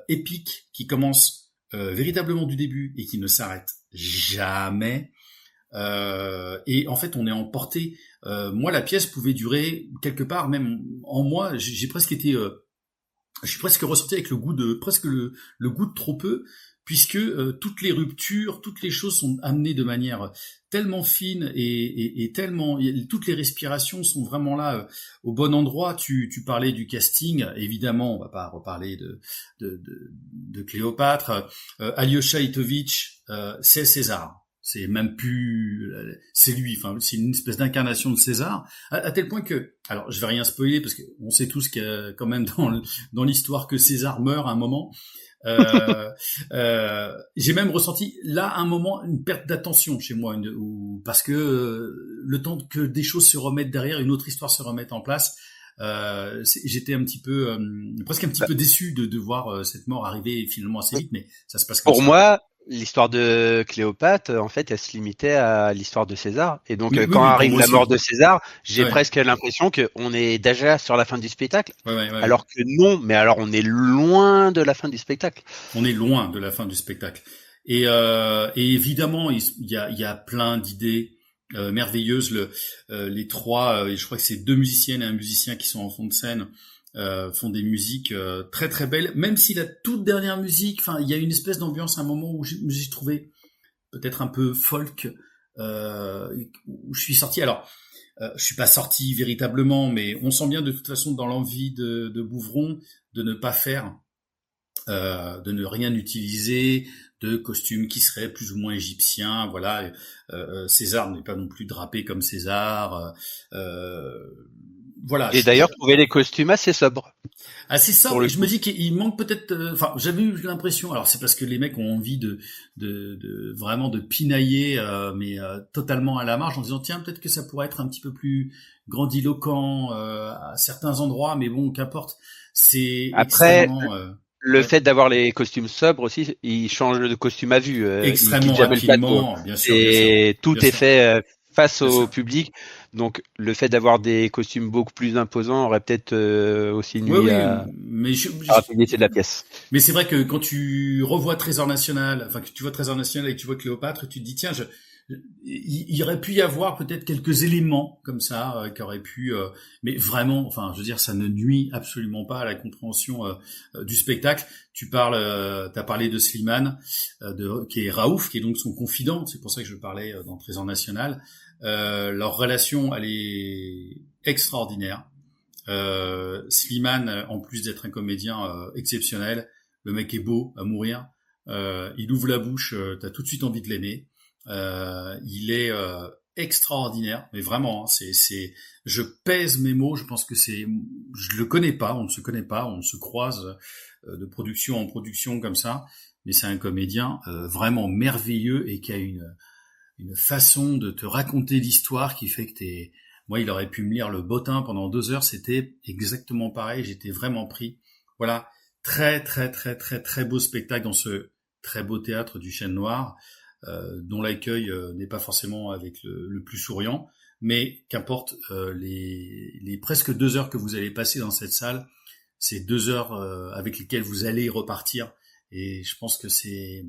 épique qui commence véritablement du début et qui ne s'arrête jamais. Et en fait, on est emporté. Moi, la pièce pouvait durer quelque part, même en moi, j'ai presque été je suis presque ressorti avec le goût de le goût de trop peu, puisque toutes les ruptures, toutes les choses sont amenées de manière tellement fine et tellement toutes les respirations sont vraiment là au bon endroit. Tu parlais du casting, évidemment, on va pas reparler de Cléopâtre. Alyosha Itovic, c'est César. C'est même plus, c'est lui. Enfin, c'est une espèce d'incarnation de César, à tel point que, alors, je vais rien spoiler parce que on sait tous que quand même dans l'histoire que César meurt à un moment. J'ai même ressenti là un moment une perte d'attention chez moi, parce que le temps que des choses se remettent derrière, une autre histoire se remette en place. J'étais un petit peu, presque un petit peu déçu de voir cette mort arriver finalement assez vite, mais ça se passe comme Pour ça. moi, l'histoire de Cléopâtre, en fait, elle se limitait à l'histoire de César. Et donc, Oui, quand oui, pour arrive moi la aussi. mort de César, j'ai Ouais, presque l'impression qu'on est déjà sur la fin du spectacle. ouais. Alors que non, mais alors on est loin de la fin du spectacle. On est loin de la fin du spectacle. Et évidemment, il y a plein d'idées merveilleuses. Les trois, je crois que c'est deux musiciennes et un musicien qui sont en fond de scène, font des musiques très très belles. Même si la toute dernière musique, enfin, il y a une espèce d'ambiance à un moment où j'ai trouvé peut-être un peu folk, où je suis sorti. Alors, je suis pas sorti véritablement, mais on sent bien de toute façon dans l'envie de Bouvron de ne pas faire, de ne rien utiliser de costumes qui seraient plus ou moins égyptiens. Voilà, César n'est pas non plus drapé comme César. Voilà. J'ai d'ailleurs trouvé les costumes assez sobres. Ah, c'est ça. Pour le Je me coup. dis qu'il manque peut-être. Enfin, j'avais eu l'impression. Alors, c'est parce que les mecs ont envie de vraiment de pinailler, mais totalement à la marge, en disant tiens, peut-être que ça pourrait être un petit peu plus grandiloquent à certains endroits, mais bon, qu'importe. C'est Après, extrêmement. le Ouais, fait d'avoir les costumes sobres aussi, ils changent de costume à vue. Ils quittent extrêmement jamais le plateau. rapidement. Bien sûr, bien sûr, Et tout bien est sûr, fait face bien au sûr. public. Donc le fait d'avoir des costumes beaucoup plus imposants aurait peut-être aussi Oui, nuit oui, à mais la rapidité de la pièce. mais c'est vrai que quand tu revois Trésor National, enfin que tu vois Trésor National et que tu vois Cléopâtre, tu te dis tiens, il y aurait pu y avoir peut-être quelques éléments comme ça qui auraient pu, mais vraiment, enfin, je veux dire, ça ne nuit absolument pas à la compréhension du spectacle. T'as parlé de Slimane, qui est Raouf, qui est donc son confident. C'est pour ça que je parlais dans Trésor National. Leur relation, elle est extraordinaire. Slimane, en plus d'être un comédien exceptionnel, le mec est beau à mourir. Il ouvre la bouche, t'as tout de suite envie de l'aimer. Il est extraordinaire, mais vraiment, je pèse mes mots. Je pense que je le connais pas, on ne se connaît pas, on se croise de production en production comme ça, mais c'est un comédien vraiment merveilleux et qui a une façon de te raconter l'histoire qui fait que moi, il aurait pu me lire le bottin pendant 2 heures, c'était exactement pareil, j'étais vraiment pris. Voilà, très très très très très beau spectacle dans ce très beau théâtre du Chêne Noir, dont l'accueil n'est pas forcément avec le plus souriant, mais qu'importe, les presque 2 heures que vous allez passer dans cette salle, c'est 2 heures avec lesquelles vous allez repartir, et je pense que c'est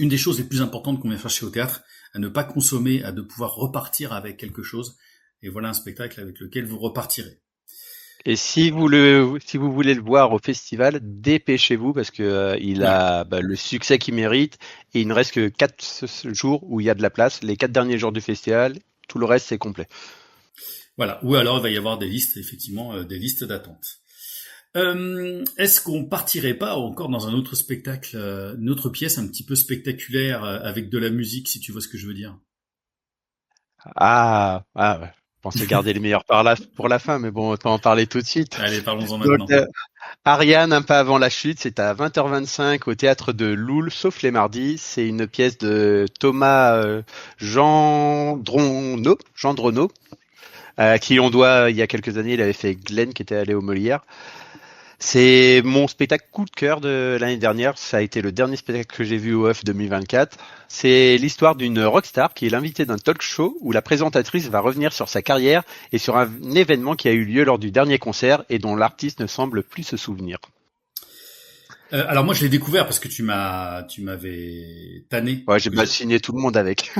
une des choses les plus importantes qu'on vient chercher au théâtre, à ne pas consommer, à de pouvoir repartir avec quelque chose. Et voilà un spectacle avec lequel vous repartirez. Et si vous voulez le voir au festival, dépêchez-vous parce que il Ouais, a le succès qu'il mérite et il ne reste que 4 jours où il y a de la place. Les 4 derniers jours du festival, tout le reste c'est complet. voilà. Ou alors il va y avoir des listes, effectivement, des listes d'attente. Est-ce qu'on partirait pas encore dans un autre spectacle, une autre pièce un petit peu spectaculaire avec de la musique, si tu vois ce que je veux dire? Ouais. Je pensais garder les meilleurs pour la fin, mais bon, autant en parler tout de suite. Allez, parlons-en Donc, maintenant. Ariane, un pas avant la chute, c'est à 20h25 au théâtre de Loul, sauf les mardis. C'est une pièce de Thomas Gendronneau, à qui on doit, il y a quelques années, il avait fait Glenn qui était allé au Molière. C'est mon spectacle coup de cœur de l'année dernière. Ça a été le dernier spectacle que j'ai vu au Oeuf 2024. C'est l'histoire d'une rockstar qui est l'invitée d'un talk show où la présentatrice va revenir sur sa carrière et sur un événement qui a eu lieu lors du dernier concert et dont l'artiste ne semble plus se souvenir. Alors moi je l'ai découvert parce que tu m'avais tanné. Ouais, j'ai signé tout le monde avec.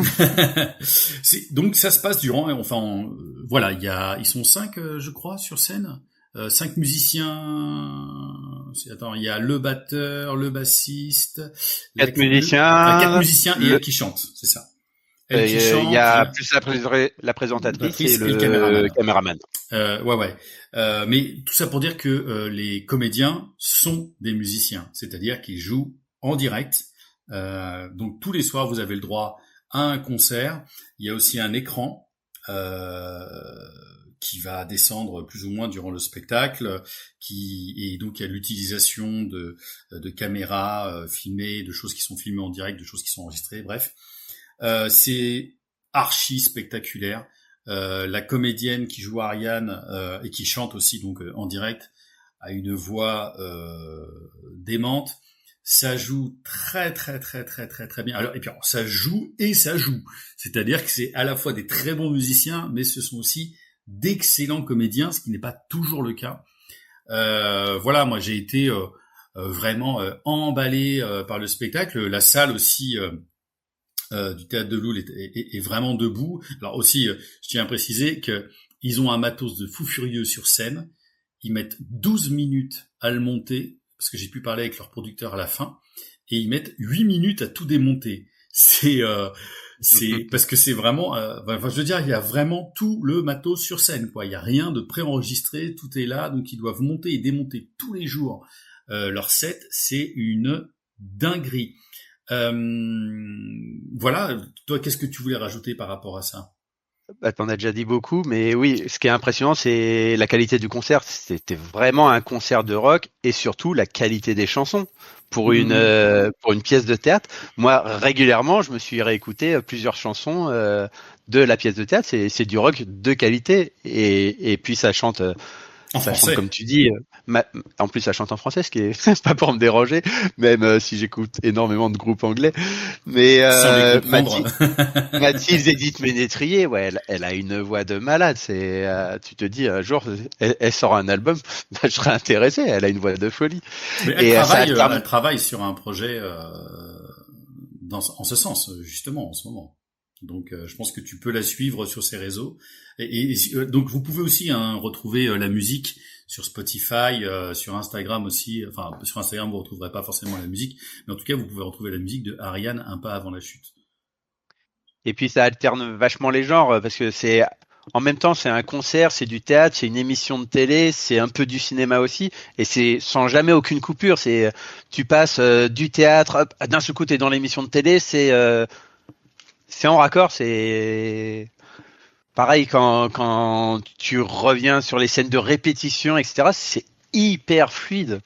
Donc ça se passe durant, enfin voilà, ils sont 5, je crois, sur scène. 5 musiciens. Attends, il y a le batteur, le bassiste, 4 musiciens, 4 musiciens et elle qui chante, c'est ça. Elle qui chante. Il y a plus la présentatrice et le caméraman. Ouais. Mais tout ça pour dire que les comédiens sont des musiciens, c'est-à-dire qu'ils jouent en direct. Donc tous les soirs, vous avez le droit à un concert. Il y a aussi un écran qui va descendre plus ou moins durant le spectacle, et donc il y a l'utilisation de caméras filmées, de choses qui sont filmées en direct, de choses qui sont enregistrées, bref. C'est archi spectaculaire. La comédienne qui joue Ariane et qui chante aussi donc en direct a une voix démente. Ça joue très bien. Alors et puis ça joue et ça joue. C'est-à-dire que c'est à la fois des très bons musiciens, mais ce sont aussi d'excellents comédiens, ce qui n'est pas toujours le cas. Voilà, moi j'ai été vraiment emballé par le spectacle. La salle aussi du Théâtre de Loul est vraiment debout. Alors aussi, je tiens à préciser que ils ont un matos de fou furieux sur scène. Ils mettent 12 minutes à le monter, parce que j'ai pu parler avec leur producteur à la fin, et ils mettent 8 minutes à tout démonter. C'est parce que c'est vraiment, je veux dire, il y a vraiment tout le matos sur scène, quoi. Il y a rien de préenregistré, tout est là, donc ils doivent monter et démonter tous les jours leur set. C'est une dinguerie. Voilà. Toi, qu'est-ce que tu voulais rajouter par rapport à ça? Bah, t'en as déjà dit beaucoup, mais oui, ce qui est impressionnant, c'est la qualité du concert. C'était vraiment un concert de rock et surtout la qualité des chansons. Pour une pièce de théâtre, moi régulièrement, je me suis réécouté plusieurs chansons de la pièce de théâtre. C'est du rock de qualité et puis ça chante. En Ça français. chante comme tu dis. En plus, ça chante en français, ce qui est pas pour me déranger, même si j'écoute énormément de groupes anglais. Mais Sans les comprendre. Mathilde Edith Ménétrier, ouais, elle a une voix de malade. Tu te dis un jour, elle sort un album, bah, je serais intéressé. Elle a une voix de folie. Mais Et elle travaille sur un projet en ce sens, justement, en ce moment. Donc, je pense que tu peux la suivre sur ses réseaux. Donc, vous pouvez aussi retrouver la musique sur Spotify, sur Instagram aussi. Enfin, sur Instagram, vous retrouverez pas forcément la musique, mais en tout cas, vous pouvez retrouver la musique de Ariane un pas avant la chute. Et puis ça alterne vachement les genres parce que en même temps c'est un concert, c'est du théâtre, c'est une émission de télé, c'est un peu du cinéma aussi et c'est sans jamais aucune coupure. Tu passes du théâtre, hop, d'un seul coup t'es dans l'émission de télé, c'est en raccord, c'est pareil quand tu reviens sur les scènes de répétition, etc. C'est hyper fluide.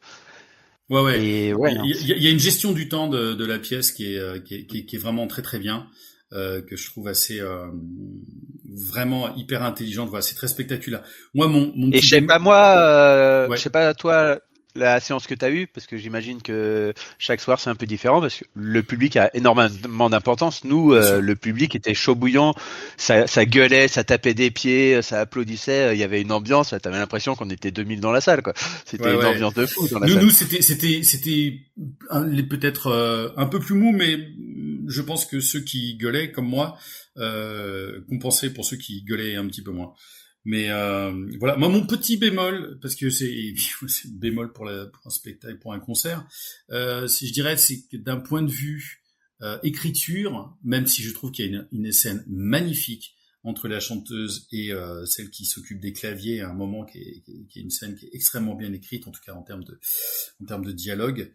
Ouais. Et ouais, Il y a une gestion du temps de la pièce qui est vraiment très bien. Que je trouve assez vraiment hyper intelligente. Voilà, c'est très spectaculaire. Moi, mon et petit je sais pas moi, ouais. je sais pas toi la séance que tu as eue, parce que j'imagine que chaque soir c'est un peu différent, parce que le public a énormément d'importance. Nous, Bien sûr. le public était chaud bouillant, ça gueulait, ça tapait des pieds, ça applaudissait, il y avait une ambiance, t'avais l'impression qu'on était 2000 dans la salle, quoi. C'était une ambiance de fou dans la salle. Nous c'était peut-être un peu plus mou, mais je pense que ceux qui gueulaient comme moi compensaient pour ceux qui gueulaient un petit peu moins. Mais voilà, moi mon petit bémol, parce que c'est bémol pour un spectacle, pour un concert, je dirais c'est que d'un point de vue écriture, même si je trouve qu'il y a une scène magnifique entre la chanteuse et celle qui s'occupe des claviers à un moment qui est une scène qui est extrêmement bien écrite, en tout cas en termes de dialogue,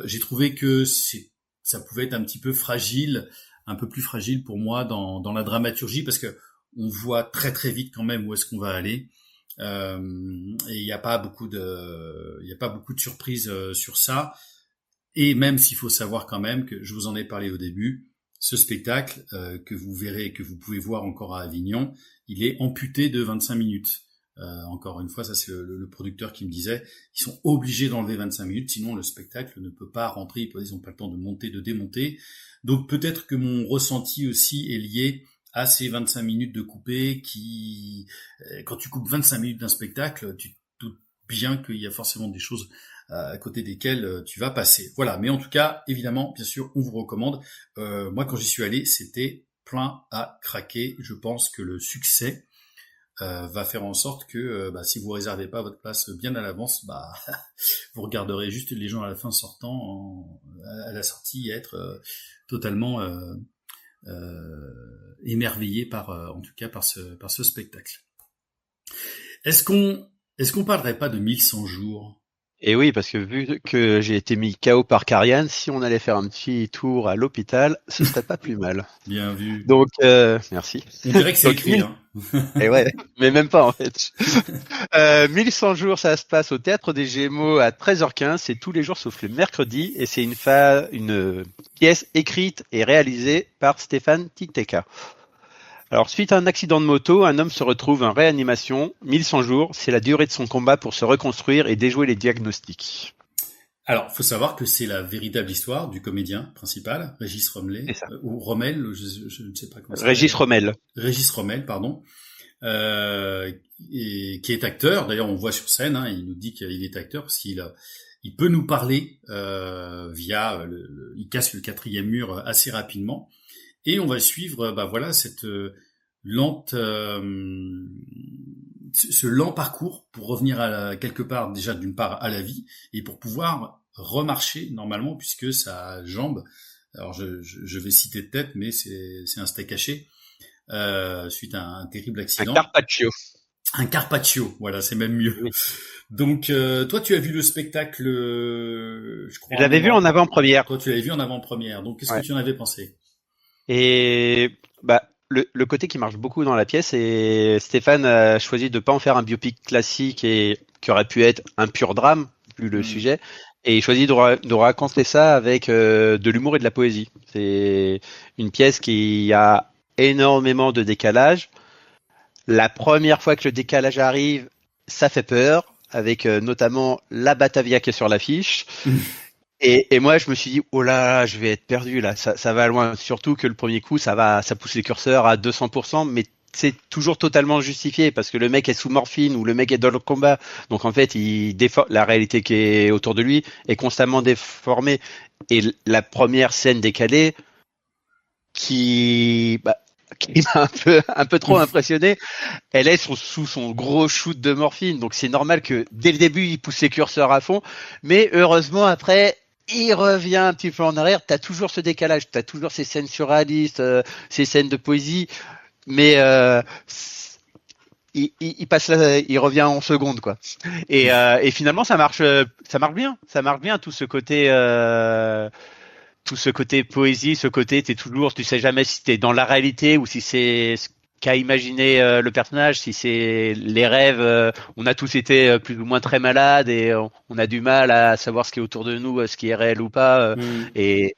j'ai trouvé que ça pouvait être un petit peu fragile, un peu plus fragile pour moi dans la dramaturgie, parce que on voit très vite quand même où est-ce qu'on va aller. Et il n'y a pas beaucoup de surprises sur ça. Et même s'il faut savoir quand même que je vous en ai parlé au début, ce spectacle que vous verrez, que vous pouvez voir encore à Avignon, il est amputé de 25 minutes. Encore une fois, ça c'est le producteur qui me disait, ils sont obligés d'enlever 25 minutes, sinon le spectacle ne peut pas rentrer, ils n'ont pas le temps de monter, de démonter. Donc peut-être que mon ressenti aussi est lié à ces 25 minutes de coupé qui, quand tu coupes 25 minutes d'un spectacle, tu te doutes bien qu'il y a forcément des choses à côté desquelles tu vas passer. Voilà, mais en tout cas, évidemment, bien sûr, on vous recommande. Moi, quand j'y suis allé, c'était plein à craquer. Je pense que le succès va faire en sorte que si vous réservez pas votre place bien à l'avance, vous regarderez juste les gens à la fin sortant à la sortie et être totalement émerveillé en tout cas par ce spectacle. Est-ce qu'on parlerait pas de 1100 jours? Et oui, parce que vu que j'ai été mis KO par Karian, si on allait faire un petit tour à l'hôpital, ce serait pas plus mal. Bien vu. Donc, merci. On dirait que c'est Donc, écrit, hein. et ouais, mais même pas en fait. 1100 jours, ça se passe au Théâtre des Gémeaux à 13h15, c'est tous les jours sauf le mercredi, et c'est une pièce écrite et réalisée par Stéphane Titeka. Alors, suite à un accident de moto, un homme se retrouve en réanimation. 1100 jours, c'est la durée de son combat pour se reconstruire et déjouer les diagnostics. Alors, faut savoir que c'est la véritable histoire du comédien principal, Régis Rommel, C'est ça. ou Rommel, je ne sais pas comment ça Régis s'appelle. Rommel. Régis Rommel, pardon, et qui est acteur. D'ailleurs, on voit sur scène, il nous dit qu'il est acteur parce il peut nous parler via il casse le quatrième mur assez rapidement. Et on va suivre, cette ce lent parcours pour revenir quelque part déjà d'une part à la vie et pour pouvoir remarcher normalement puisque sa jambe, alors je vais citer de tête, mais c'est un steak haché suite à un terrible accident. Un carpaccio, voilà, c'est même mieux. Oui. Donc, toi, tu as vu le spectacle, je crois. Je l'avais vu en avant-première. Toi, tu l'avais vu en avant-première. Donc, qu'est-ce que tu en avais pensé? Et le côté qui marche beaucoup dans la pièce, et Stéphane a choisi de pas en faire un biopic classique et qui aurait pu être un pur drame vu le sujet, et il choisit de raconter ça avec de l'humour et de la poésie. C'est une pièce qui a énormément de décalage. La première fois que le décalage arrive, ça fait peur, avec notamment la Batavia qui est sur l'affiche. Et moi, je me suis dit, oh là, je vais être perdu là, ça va loin. Surtout que le premier coup, ça pousse les curseurs à 200%, mais c'est toujours totalement justifié parce que le mec est sous morphine ou le mec est dans le combat. Donc en fait, la réalité qui est autour de lui est constamment déformée. Et la première scène décalée qui m'a un peu trop impressionné, elle est sous son gros shoot de morphine. Donc c'est normal que dès le début, il pousse les curseurs à fond. Mais heureusement, après, il revient un petit peu en arrière. T'as toujours ce décalage, t'as toujours ces scènes surréalistes, ces scènes de poésie, mais il passe là, il revient en seconde, quoi. Et finalement, ça marche bien tout ce côté. Tout ce côté poésie, ce côté, tu sais jamais si t'es dans la réalité ou si c'est ce qu'a imaginé le personnage, si c'est les rêves. On a tous été plus ou moins très malades et on a du mal à savoir ce qui est autour de nous, ce qui est réel ou pas. Et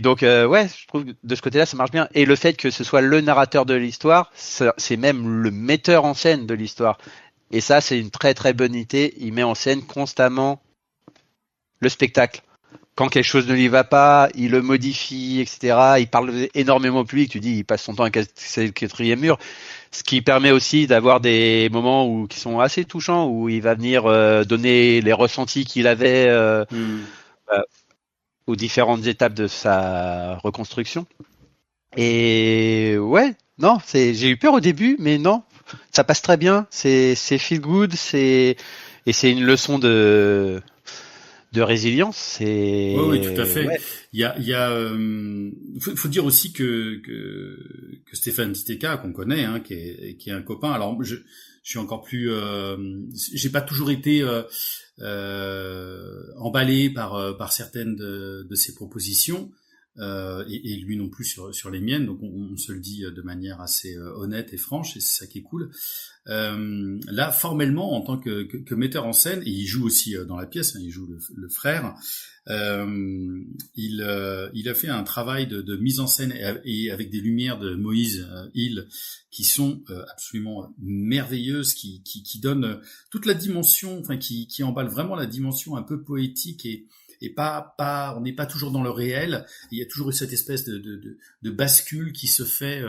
donc, je trouve que de ce côté-là, ça marche bien. Et le fait que ce soit le narrateur de l'histoire, c'est même le metteur en scène de l'histoire. Et ça, c'est une très très bonne idée. Il met en scène constamment le spectacle. Quand quelque chose ne lui va pas, il le modifie, etc. Il parle énormément plus, tu dis, il passe son temps à casser le quatrième mur, ce qui permet aussi d'avoir des moments qui sont assez touchants, où il va venir donner les ressentis qu'il avait aux différentes étapes de sa reconstruction. Et j'ai eu peur au début, mais non, ça passe très bien, c'est feel good, et c'est une leçon de résilience. Oui, tout à fait. Ouais. Faut dire aussi que Stéphane Titeka, qu'on connaît, qui est un copain. Alors je suis encore plus, j'ai pas toujours été emballé par certaines de ses propositions. Et lui non plus sur les miennes, donc on se le dit de manière assez honnête et franche, et c'est ça qui est cool. Là, formellement, en tant que metteur en scène, et il joue aussi dans la pièce, il joue le frère, il a fait un travail de mise en scène et avec des lumières de Moïse Hill qui sont absolument merveilleuses, qui donnent toute la dimension, enfin qui emballent vraiment la dimension un peu poétique et on n'est pas toujours dans le réel. Il y a toujours eu cette espèce de bascule qui se fait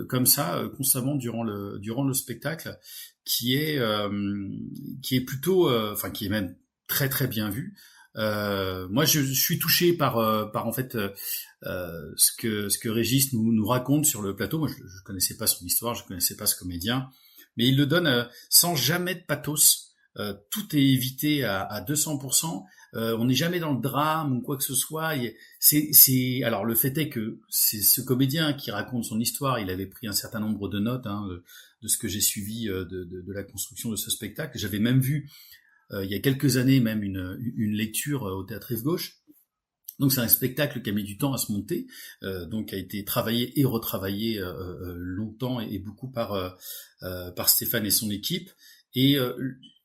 comme ça constamment durant le spectacle, qui est plutôt, qui est même très très bien vu. Moi, je suis touché par en fait ce que Régis nous raconte sur le plateau. Moi, je connaissais pas son histoire, je connaissais pas ce comédien. mais il le donne sans jamais de pathos. Tout est évité à 200%. On n'est jamais dans le drame ou quoi que ce soit. Alors le fait est que c'est ce comédien qui raconte son histoire. Il avait pris un certain nombre de notes de ce que j'ai suivi de la construction de ce spectacle. J'avais même vu il y a quelques années même une lecture au Théâtre Rive Gauche. Donc c'est un spectacle qui a mis du temps à se monter, donc a été travaillé et retravaillé longtemps et beaucoup par Stéphane et son équipe. Et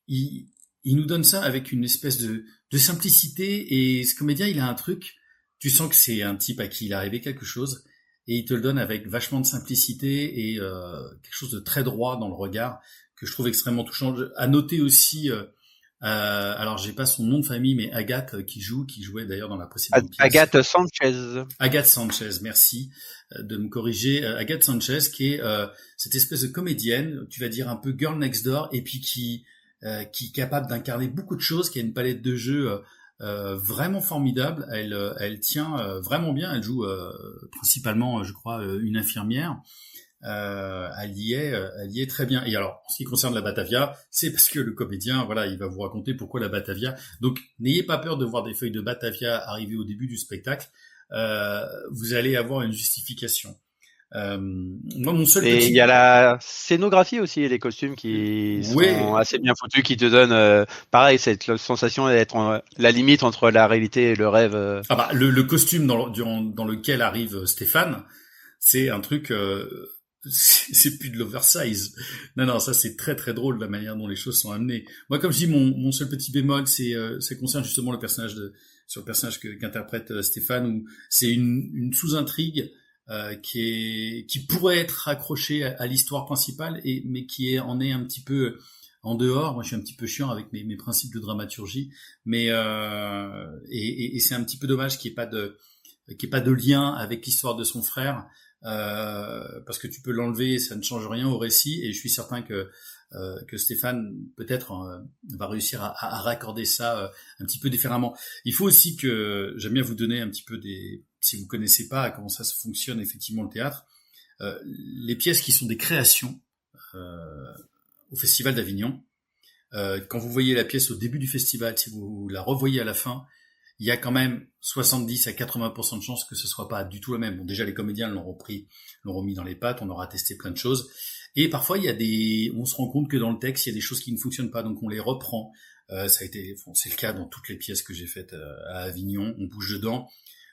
il nous donne ça avec une espèce de simplicité. Et ce comédien, il a un truc, tu sens que c'est un type à qui il est arrivé quelque chose, et il te le donne avec vachement de simplicité et quelque chose de très droit dans le regard que je trouve extrêmement touchant. À noter aussi, alors j'ai pas son nom de famille, mais Agathe qui jouait d'ailleurs dans la précédente pièce. Agathe Sanchez. Agathe Sanchez, merci de me corriger. Agathe Sanchez qui est cette espèce de comédienne, tu vas dire un peu girl next door, et puis qui est capable d'incarner beaucoup de choses, qui a une palette de jeux vraiment formidable. Elle tient vraiment bien. Elle joue principalement, je crois, une infirmière. Elle y est très bien. Et alors, en ce qui concerne la Batavia, c'est parce que le comédien, voilà, il va vous raconter pourquoi la Batavia. Donc, n'ayez pas peur de voir des feuilles de Batavia arriver au début du spectacle. Vous allez avoir une justification. Moi, mon seul Et il y a la scénographie aussi et les costumes qui sont assez bien foutus, qui te donnent, pareil, cette sensation d'être la limite entre la réalité et le rêve. Ah bah, le costume dans lequel arrive Stéphane, c'est un truc, c'est plus de l'oversize. Non, ça c'est très très drôle la manière dont les choses sont amenées. Moi, comme je dis, mon seul petit bémol, ça concerne justement le personnage qu'interprète Stéphane, où c'est une sous-intrigue qui pourrait être raccrochée à l'histoire principale, mais qui en est un petit peu en dehors. Moi, je suis un petit peu chiant avec mes principes de dramaturgie, mais et c'est un petit peu dommage qu'il n'y ait pas de lien avec l'histoire de son frère. Parce que tu peux l'enlever, ça ne change rien au récit, et je suis certain que Stéphane peut-être va réussir à raccorder ça un petit peu différemment. Il faut aussi que j'aime bien vous donner un petit peu si vous connaissez pas comment ça se fonctionne effectivement le théâtre, les pièces qui sont des créations au Festival d'Avignon. Quand vous voyez la pièce au début du festival, si vous la revoyez à la fin, il y a quand même 70 à 80% de chances que ce soit pas du tout la même. Bon, déjà, les comédiens l'ont remis dans les pattes, on aura testé plein de choses. Et parfois, on se rend compte que dans le texte, il y a des choses qui ne fonctionnent pas, donc on les reprend. C'est le cas dans toutes les pièces que j'ai faites à Avignon. On bouge dedans.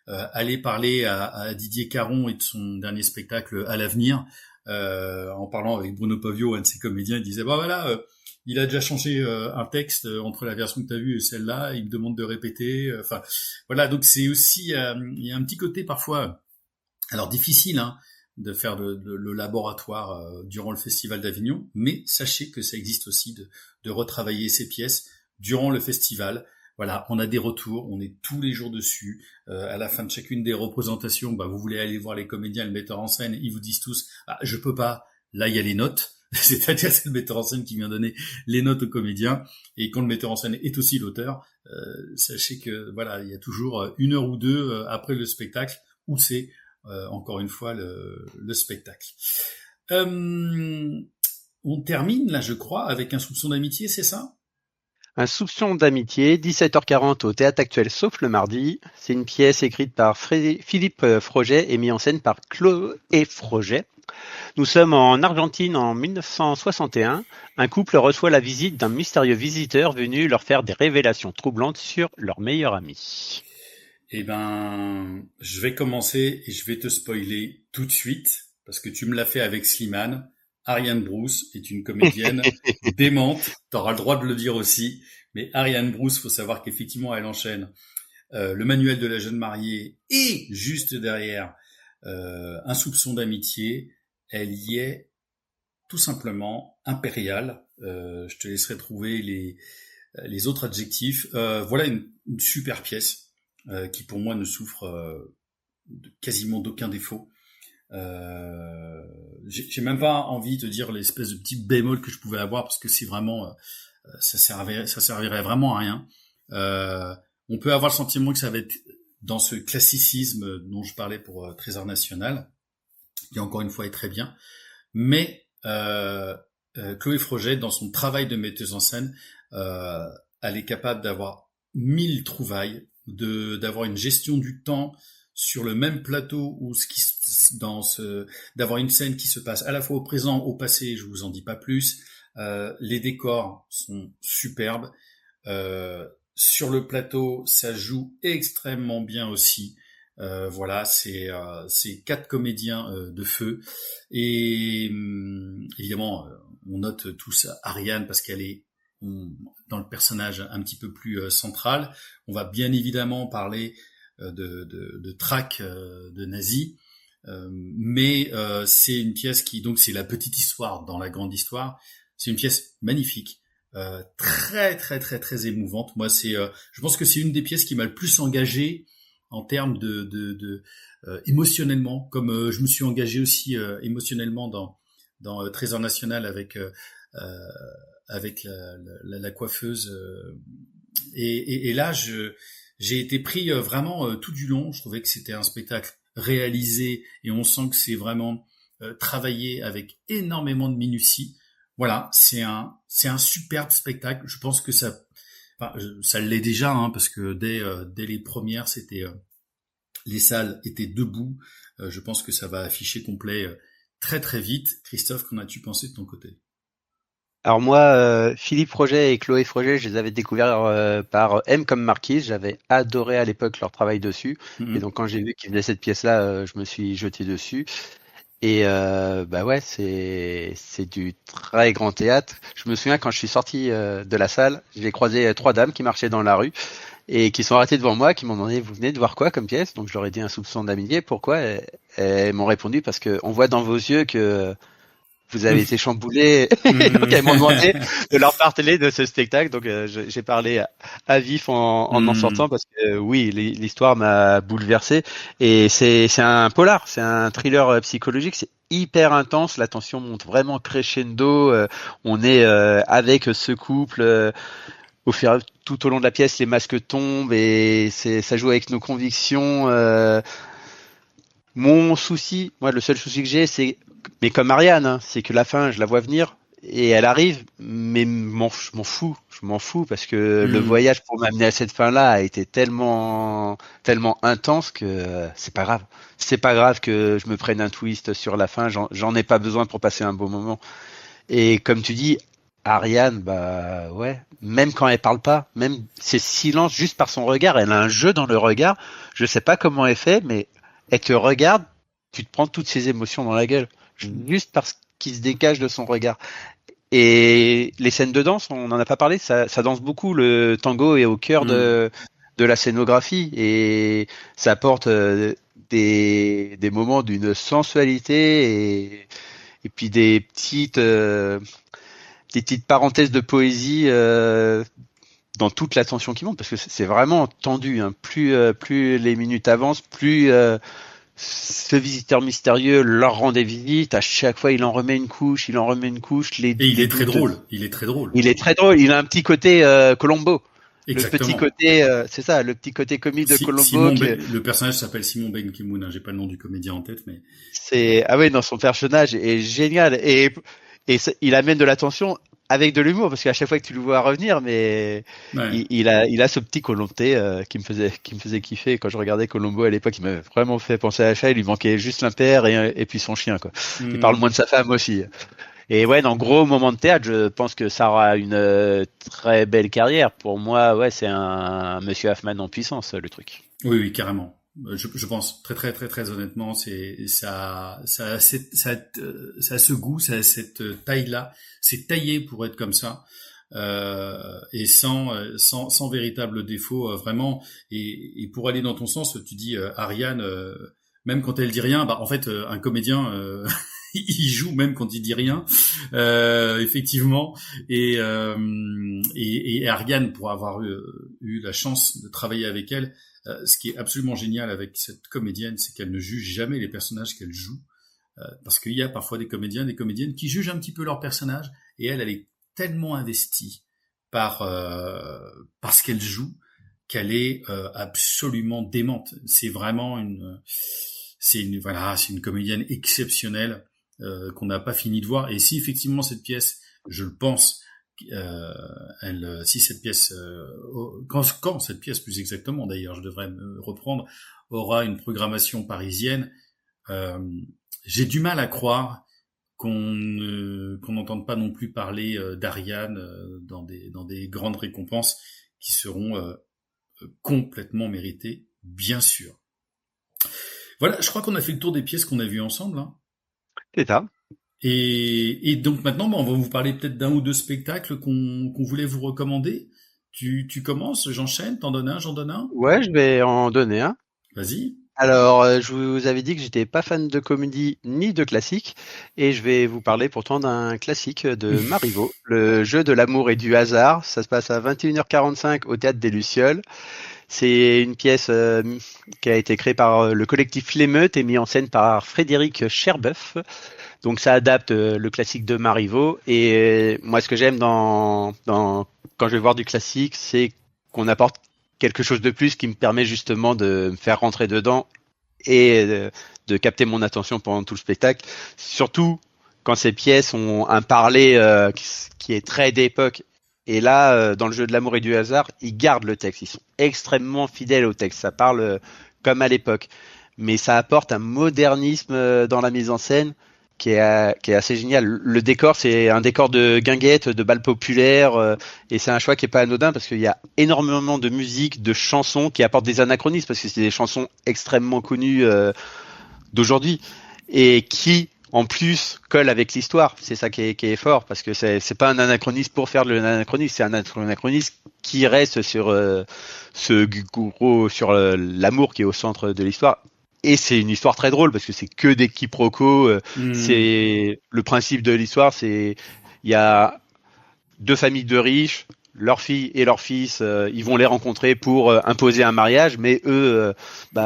Allez parler à Didier Caron et de son dernier spectacle À l'avenir, en parlant avec Bruno Pavio, un de ses comédiens, il disait, bah voilà, il a déjà changé un texte entre la version que tu as vue et celle-là, il me demande de répéter. Enfin, voilà, donc c'est aussi, il y a un petit côté parfois, alors difficile, hein, de faire le laboratoire durant le Festival d'Avignon, mais sachez que ça existe aussi de retravailler ces pièces durant le festival. Voilà, on a des retours, on est tous les jours dessus. À la fin de chacune des représentations, bah, vous voulez aller voir les comédiens, le metteur en scène, ils vous disent tous, ah, je peux pas, là il y a les notes. C'est-à-dire c'est le metteur en scène qui vient donner les notes aux comédiens, et quand le metteur en scène est aussi l'auteur, sachez que voilà, il y a toujours une heure ou deux après le spectacle où c'est encore une fois le spectacle. On termine là, je crois, avec Un soupçon d'amitié, c'est ça ? Un soupçon d'amitié, 17h40 au Théâtre Actuel sauf le mardi. C'est une pièce écrite par Philippe Froget et mise en scène par Chloé Froget. Nous sommes en Argentine en 1961. Un couple reçoit la visite d'un mystérieux visiteur venu leur faire des révélations troublantes sur leur meilleur ami. Eh ben, je vais commencer et je vais te spoiler tout de suite, parce que tu me l'as fait avec Slimane. Ariane Brousse est une comédienne démente, t'auras le droit de le dire aussi, mais Ariane Brousse, faut savoir qu'effectivement elle enchaîne le manuel de la jeune mariée et juste derrière Un soupçon d'amitié. Elle y est tout simplement impériale. Je te laisserai trouver les autres adjectifs. Voilà une super pièce qui pour moi ne souffre quasiment d'aucun défaut. J'ai même pas envie de dire l'espèce de petit bémol que je pouvais avoir, parce que c'est vraiment ça servirait vraiment à rien. On peut avoir le sentiment que ça va être dans ce classicisme dont je parlais pour Trésor National, qui encore une fois est très bien, mais Chloé Froget, dans son travail de metteuse en scène, elle est capable d'avoir 1000 trouvailles, d'avoir une gestion du temps sur le même plateau ou d'avoir une scène qui se passe à la fois au présent, au passé. Je vous en dis pas plus. Les décors sont superbes. Sur le plateau, ça joue extrêmement bien aussi. Voilà, c'est 4 comédiens de feu et évidemment on note tous Ariane parce qu'elle est dans le personnage un petit peu plus central. On va bien évidemment parler de traque de nazis, mais c'est une pièce qui donc c'est la petite histoire dans la grande histoire. C'est une pièce magnifique. Très très très très émouvante. Moi, je pense que c'est une des pièces qui m'a le plus engagé en termes de émotionnellement, comme je me suis engagé aussi émotionnellement dans Trésor National euh, avec la coiffeuse. Et là, j'ai été pris vraiment tout du long. Je trouvais que c'était un spectacle réalisé et on sent que c'est vraiment travaillé avec énormément de minutie. Voilà, c'est un superbe spectacle. Je pense que ça l'est déjà, hein, parce que dès les premières, les salles étaient debout. Je pense que ça va afficher complet très très vite. Christophe, qu'en as-tu pensé de ton côté? Alors moi, Philippe Froget et Chloé Froget, je les avais découverts par M comme Marquise. J'avais adoré à l'époque leur travail dessus. Et Mhm. donc quand j'ai vu qu'ils faisaient cette pièce-là, je me suis jeté dessus. Et bah ouais, c'est du très grand théâtre. Je me souviens quand je suis sorti de la salle, j'ai croisé trois dames qui marchaient dans la rue et qui sont arrêtées devant moi, qui m'ont demandé vous venez de voir quoi comme pièce? Donc je leur ai dit un soupçon d'amitié. Pourquoi? Et elles m'ont répondu parce que on voit dans vos yeux que vous avez été chamboulé. Et donc elles m'ont demandé Mhm. de leur parler de ce spectacle. Donc j'ai parlé à vif en sortant Mhm. parce que oui, l'histoire m'a bouleversé. Et c'est un polar, c'est un thriller psychologique. C'est hyper intense. La tension monte vraiment crescendo. On est avec ce couple. Tout au long de la pièce, les masques tombent et ça joue avec nos convictions. Mon souci, moi, le seul souci que j'ai, mais comme Ariane, hein, c'est que la fin, je la vois venir et elle arrive, mais je m'en fous parce que le Mhm. voyage pour m'amener à cette fin-là a été tellement intense que c'est pas grave. C'est pas grave que je me prenne un twist sur la fin, j'en ai pas besoin pour passer un bon moment. Et comme tu dis, Ariane, bah ouais, même quand elle parle pas, même ses silences juste par son regard, elle a un jeu dans le regard. Je sais pas comment elle fait, mais elle te regarde, tu te prends toutes ses émotions dans la gueule, juste parce qu'il se dégage de son regard. Et les scènes de danse, on n'en a pas parlé, ça danse beaucoup. Le tango est au cœur Mhm. de la scénographie et ça apporte des moments d'une sensualité et puis des petites parenthèses de poésie dans toute la tension qui monte parce que c'est vraiment tendu. Hein. Plus les minutes avancent, plus ce visiteur mystérieux leur rend des visites. À chaque fois, il en remet une couche, il en remet une couche. Et il Les est très doutes. drôle. Il est très drôle. Il est très drôle. Il a un petit côté Colombo. Le petit Exactement. côté, c'est ça, le petit côté comique de Colombo. Le personnage s'appelle Simon Ben Ki-moon. Hein, j'ai pas le nom du comédien en tête, mais C'est ah oui, non, son personnage est génial il amène de l'attention avec de l'humour parce qu'à chaque fois que tu le vois revenir, mais ouais. il a ce petit Colomté qui me faisait kiffer quand je regardais Colombo à l'époque. Il m'avait vraiment fait penser à ça. Il lui manquait juste l'impair et puis son chien quoi. Il parle Mhm. moins de sa femme aussi. Et ouais, dans gros moment de théâtre, je pense que ça aura une très belle carrière. Pour moi, ouais, c'est un Monsieur Hoffman en puissance le truc. Oui, oui, carrément. Je pense très très très très honnêtement, ça a ce goût, ça a cette taille-là. C'est taillé pour être comme ça. Et sans véritable défaut vraiment et pour aller dans ton sens tu dis Ariane même quand elle dit rien bah en fait un comédien il joue même quand il dit rien effectivement et Ariane pour avoir eu la chance de travailler avec elle ce qui est absolument génial avec cette comédienne c'est qu'elle ne juge jamais les personnages qu'elle joue parce qu'il y a parfois des comédiens, des comédiennes qui jugent un petit peu leur personnage, et elle est tellement investie par ce qu'elle joue qu'elle est absolument démente. C'est vraiment c'est une comédienne exceptionnelle. qu'on n'a pas fini de voir. Et si effectivement cette pièce, je le pense, si cette pièce, quand cette pièce plus exactement d'ailleurs, je devrais me reprendre, aura une programmation parisienne, j'ai du mal à croire qu'on n'entende pas non plus parler d'Ariane dans des grandes récompenses qui seront complètement méritées, bien sûr. Voilà, je crois qu'on a fait le tour des pièces qu'on a vues ensemble. Hein. C'est ça. Et donc maintenant, on va vous parler peut-être d'un ou deux spectacles qu'on voulait vous recommander. Tu commences, j'enchaîne, t'en donnes un, j'en donne un. Ouais, je vais en donner un. Vas-y. Alors, je vous avais dit que j'étais pas fan de comédie ni de classique, et je vais vous parler pourtant d'un classique de Marivaux, Le jeu de l'amour et du hasard. Ça se passe à 21h45 au Théâtre des Lucioles. C'est une pièce qui a été créée par le collectif L'Émeute et mise en scène par Frédéric Cherboeuf. Donc ça adapte le classique de Marivaux. Et moi, ce que j'aime quand je vais voir du classique, c'est qu'on apporte quelque chose de plus qui me permet justement de me faire rentrer dedans et de capter mon attention pendant tout le spectacle. Surtout quand ces pièces ont un parler qui est très d'époque. Et là, dans le jeu de l'amour et du hasard, ils gardent le texte. Ils sont extrêmement fidèles au texte. Ça parle comme à l'époque. Mais ça apporte un modernisme dans la mise en scène qui est assez génial. Le décor, c'est un décor de guinguettes, de bal populaire, et c'est un choix qui est pas anodin parce qu'il y a énormément de musique, de chansons qui apportent des anachronismes parce que c'est des chansons extrêmement connues d'aujourd'hui et qui en plus collent avec l'histoire. C'est ça qui est fort parce que c'est pas un anachronisme pour faire de l'anachronisme, c'est un anachronisme qui reste sur sur l'amour qui est au centre de l'histoire. Et c'est une histoire très drôle parce que c'est que des quiproquos. C'est le principe de l'histoire, c'est il y a deux familles de riches, leur fille et leur fils, ils vont les rencontrer pour imposer un mariage, mais eux,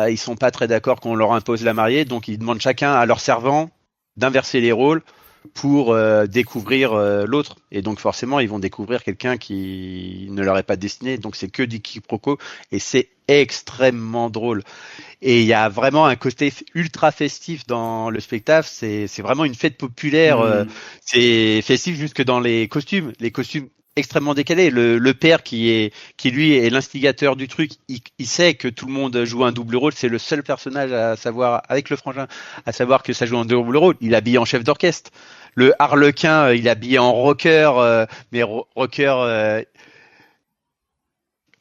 ils sont pas très d'accord qu'on leur impose la mariée, donc ils demandent chacun à leur servant d'inverser les rôles pour découvrir l'autre. Et donc forcément, ils vont découvrir quelqu'un qui ne leur est pas destiné. Donc c'est que du quiproquo et c'est extrêmement drôle. Et il y a vraiment un côté ultra festif dans le spectacle. C'est vraiment une fête populaire. C'est festif jusque dans les costumes. Les costumes extrêmement décalés. Le père qui lui est l'instigateur du truc, il sait que tout le monde joue un double rôle. C'est le seul personnage à savoir, avec le frangin, à savoir que ça joue un double rôle. Il est habillé en chef d'orchestre. Le harlequin, il est habillé en rocker, mais rocker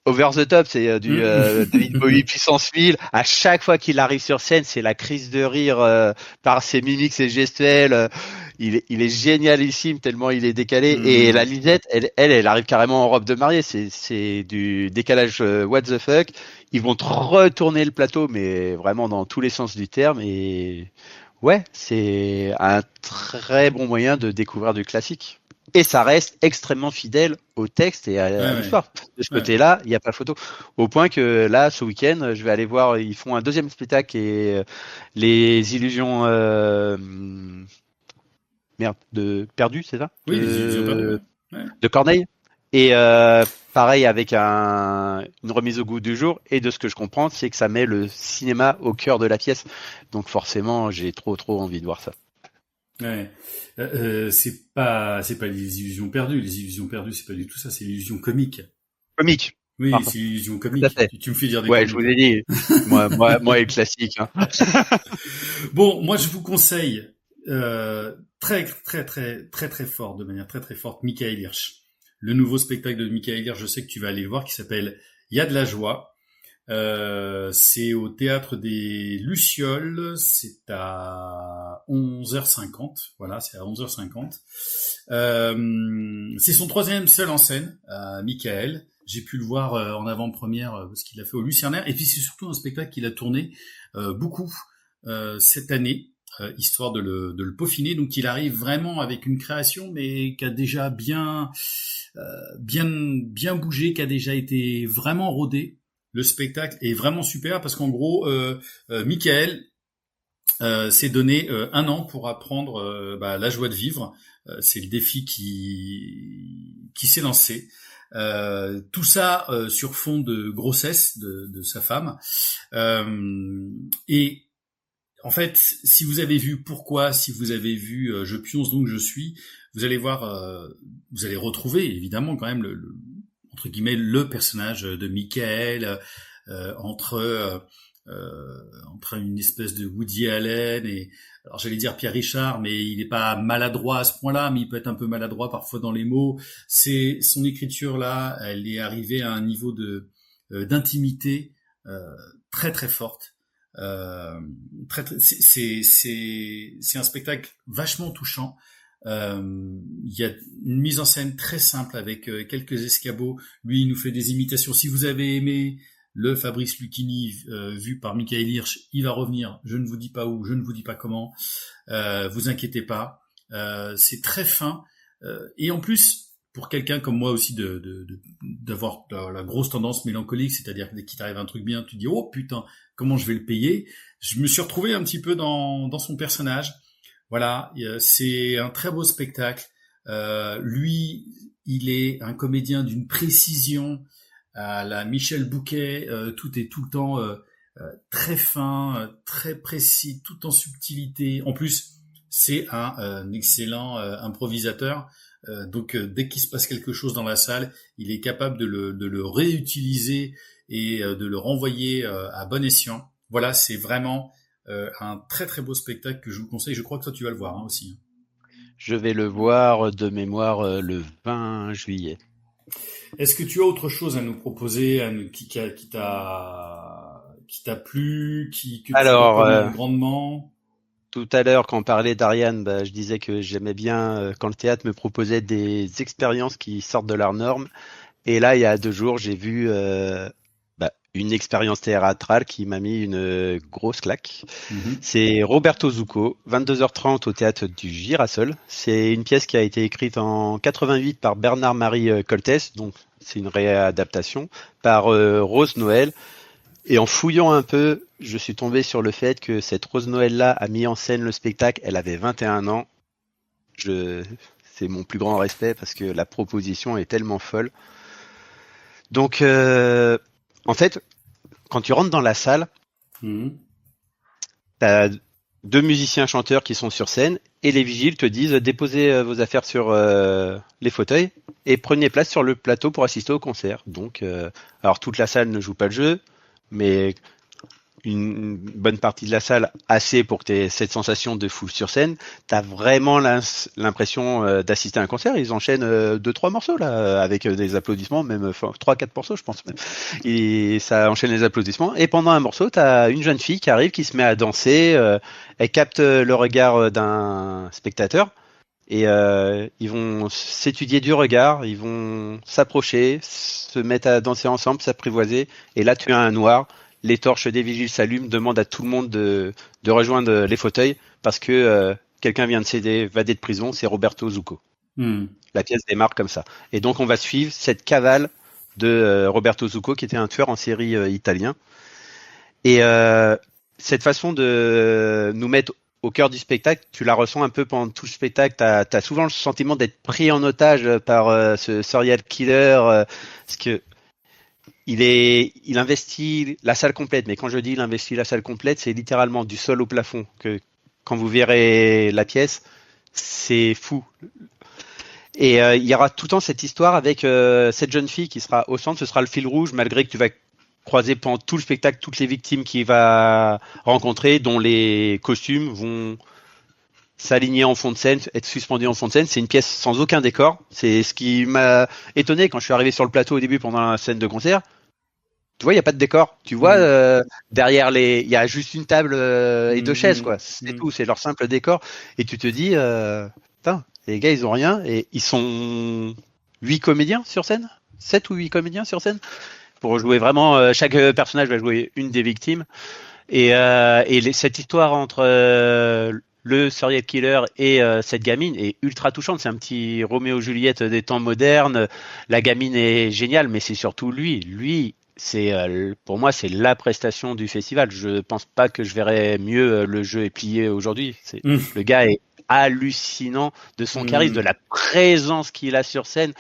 over the top, c'est du David Bowie puissance 1000. À chaque fois qu'il arrive sur scène, c'est la crise de rire par ses mimiques, ses gestuels. Il est génialissime tellement il est décalé. Et la Lisette, elle arrive carrément en robe de mariée. C'est du décalage what the fuck. Ils vont retourner le plateau, mais vraiment dans tous les sens du terme. Et ouais, c'est un très bon moyen de découvrir du classique. Et ça reste extrêmement fidèle au texte et à l'histoire. De ce côté-là, il n'y a pas photo. Au point que là, ce week-end, je vais aller voir, ils font un deuxième spectacle et les illusions de perdu, c'est ça? Oui, les illusions perdues. Ouais. De Corneille. Et pareil avec une remise au goût du jour. Et de ce que je comprends, c'est que ça met le cinéma au cœur de la pièce. Donc forcément, j'ai trop envie de voir ça. Ouais. C'est pas les illusions perdues. Les illusions perdues, c'est pas du tout ça. C'est l'illusion comique. Comique. Oui, Pardon. c'est l'illusion comique. Tu me fais dire des ouais, je vous ai dit. moi, et le classique. Hein. Bon, moi, je vous conseille très fort, de manière très forte, Michael Hirsch. Le nouveau spectacle de Michael Hirsch, je sais que tu vas aller le voir, qui s'appelle Il y a de la joie. C'est au théâtre des Lucioles, c'est à 11h50. Voilà, c'est à 11h50. C'est son troisième seul en scène, Michael. J'ai pu le voir en avant-première parce qu'il l'a fait au Lucernaire. Et puis c'est surtout un spectacle qu'il a tourné beaucoup cette année, histoire de le peaufiner. Donc il arrive vraiment avec une création, mais qui a déjà bien bougé, qui a déjà été vraiment rodé. Le spectacle est vraiment super parce qu'en gros, Michael s'est donné 1 an pour apprendre la joie de vivre. C'est le défi qui s'est lancé. Tout ça sur fond de grossesse de sa femme. Et En fait, si vous avez vu Pourquoi, si vous avez vu Je pionce donc je suis, vous allez voir, vous allez retrouver évidemment quand même entre guillemets le personnage de Michael entre entre une espèce de Woody Allen et alors j'allais dire Pierre Richard, mais il n'est pas maladroit à ce point-là, mais il peut être un peu maladroit parfois dans les mots. C'est son écriture là, elle est arrivée à un niveau de d'intimité très très forte. C'est un spectacle vachement touchant. Il y a une mise en scène très simple avec quelques escabeaux. Lui, il nous fait des imitations. Si vous avez aimé le Fabrice Lucchini vu par Michael Hirsch, il va revenir. Je ne vous dis pas où, je ne vous dis pas comment. Vous inquiétez pas. C'est très fin. Et en plus, pour quelqu'un comme moi aussi d'avoir la grosse tendance mélancolique, c'est-à-dire que dès qu'il t'arrive un truc bien, tu te dis oh putain, comment je vais le payer. Je me suis retrouvé un petit peu dans son personnage. Voilà, c'est un très beau spectacle. Lui, il est un comédien d'une précision à la Michel Bouquet. Tout est tout le temps très fin, très précis, tout en subtilité. En plus, c'est un excellent improvisateur. Donc, dès qu'il se passe quelque chose dans la salle, il est capable de le réutiliser et de le renvoyer à bon escient. Voilà, c'est vraiment un très très beau spectacle que je vous conseille. Je crois que toi tu vas le voir aussi. Je vais le voir de mémoire le 20 juillet. Est-ce que tu as autre chose à nous proposer, qui t'a plu, que tu recommandes grandement? Tout à l'heure, quand on parlait d'Ariane, je disais que j'aimais bien quand le théâtre me proposait des expériences qui sortent de leurs normes. Et là, il y a 2 jours, j'ai vu une expérience théâtrale qui m'a mis une grosse claque. Mm-hmm. C'est Roberto Zucco, 22h30 au théâtre du Girasol. C'est une pièce qui a été écrite en 88 par Bernard-Marie Coltès, donc c'est une réadaptation, par Rose Noël. Et en fouillant un peu, je suis tombé sur le fait que cette Rose Noël-là a mis en scène le spectacle. Elle avait 21 ans. C'est mon plus grand respect parce que la proposition est tellement folle. Donc, en fait, quand tu rentres dans la salle, t'as 2 musiciens chanteurs qui sont sur scène et les vigiles te disent déposez vos affaires sur les fauteuils et prenez place sur le plateau pour assister au concert. Donc, alors toute la salle ne joue pas le jeu, mais une bonne partie de la salle assez pour que tu aies cette sensation de foule sur scène. Tu as vraiment l'impression d'assister à un concert. Ils enchaînent 2-3 morceaux là avec des applaudissements, même 3-4 morceaux je pense même. Et ça enchaîne les applaudissements. Et pendant un morceau, tu as une jeune fille qui arrive, qui se met à danser. Elle capte le regard d'un spectateur. Et ils vont s'étudier du regard, ils vont s'approcher, se mettre à danser ensemble, s'apprivoiser. Et là, tu as un noir. Les torches des vigiles s'allument, demandent à tout le monde de rejoindre les fauteuils parce que quelqu'un vient de s'évader de prison, c'est Roberto Zucco. La pièce démarre comme ça. Et donc on va suivre cette cavale de Roberto Zucco qui était un tueur en série italien. Et cette façon de nous mettre au cœur du spectacle, tu la ressens un peu pendant tout le spectacle. T'as souvent le sentiment d'être pris en otage par ce serial killer parce que il investit la salle complète, mais quand je dis il investit la salle complète, c'est littéralement du sol au plafond. Que quand vous verrez la pièce, c'est fou. Et il y aura tout le temps cette histoire avec cette jeune fille qui sera au centre, ce sera le fil rouge, malgré que tu vas croiser pendant tout le spectacle toutes les victimes qu'il va rencontrer, dont les costumes vont s'aligner en fond de scène, être suspendus en fond de scène. C'est une pièce sans aucun décor. C'est ce qui m'a étonné quand je suis arrivé sur le plateau au début pendant la scène de concert. Tu vois, il n'y a pas de décor. Tu vois, derrière il y a juste une table et 2 chaises, quoi. C'est tout. C'est leur simple décor. Et tu te dis, putain, les gars, ils ont rien. Et ils sont 8 comédiens sur scène, 7 ou 8 comédiens sur scène, pour jouer vraiment. Chaque personnage va jouer une des victimes. Et cette histoire entre le serial killer et cette gamine est ultra touchante. C'est un petit Roméo Juliette des temps modernes. La gamine est géniale, mais c'est surtout lui. C'est pour moi c'est la prestation du festival. Je pense pas que je verrais mieux Le Jeu est plié aujourd'hui. Le gars est hallucinant de son charisme, de la présence qu'il a sur scène,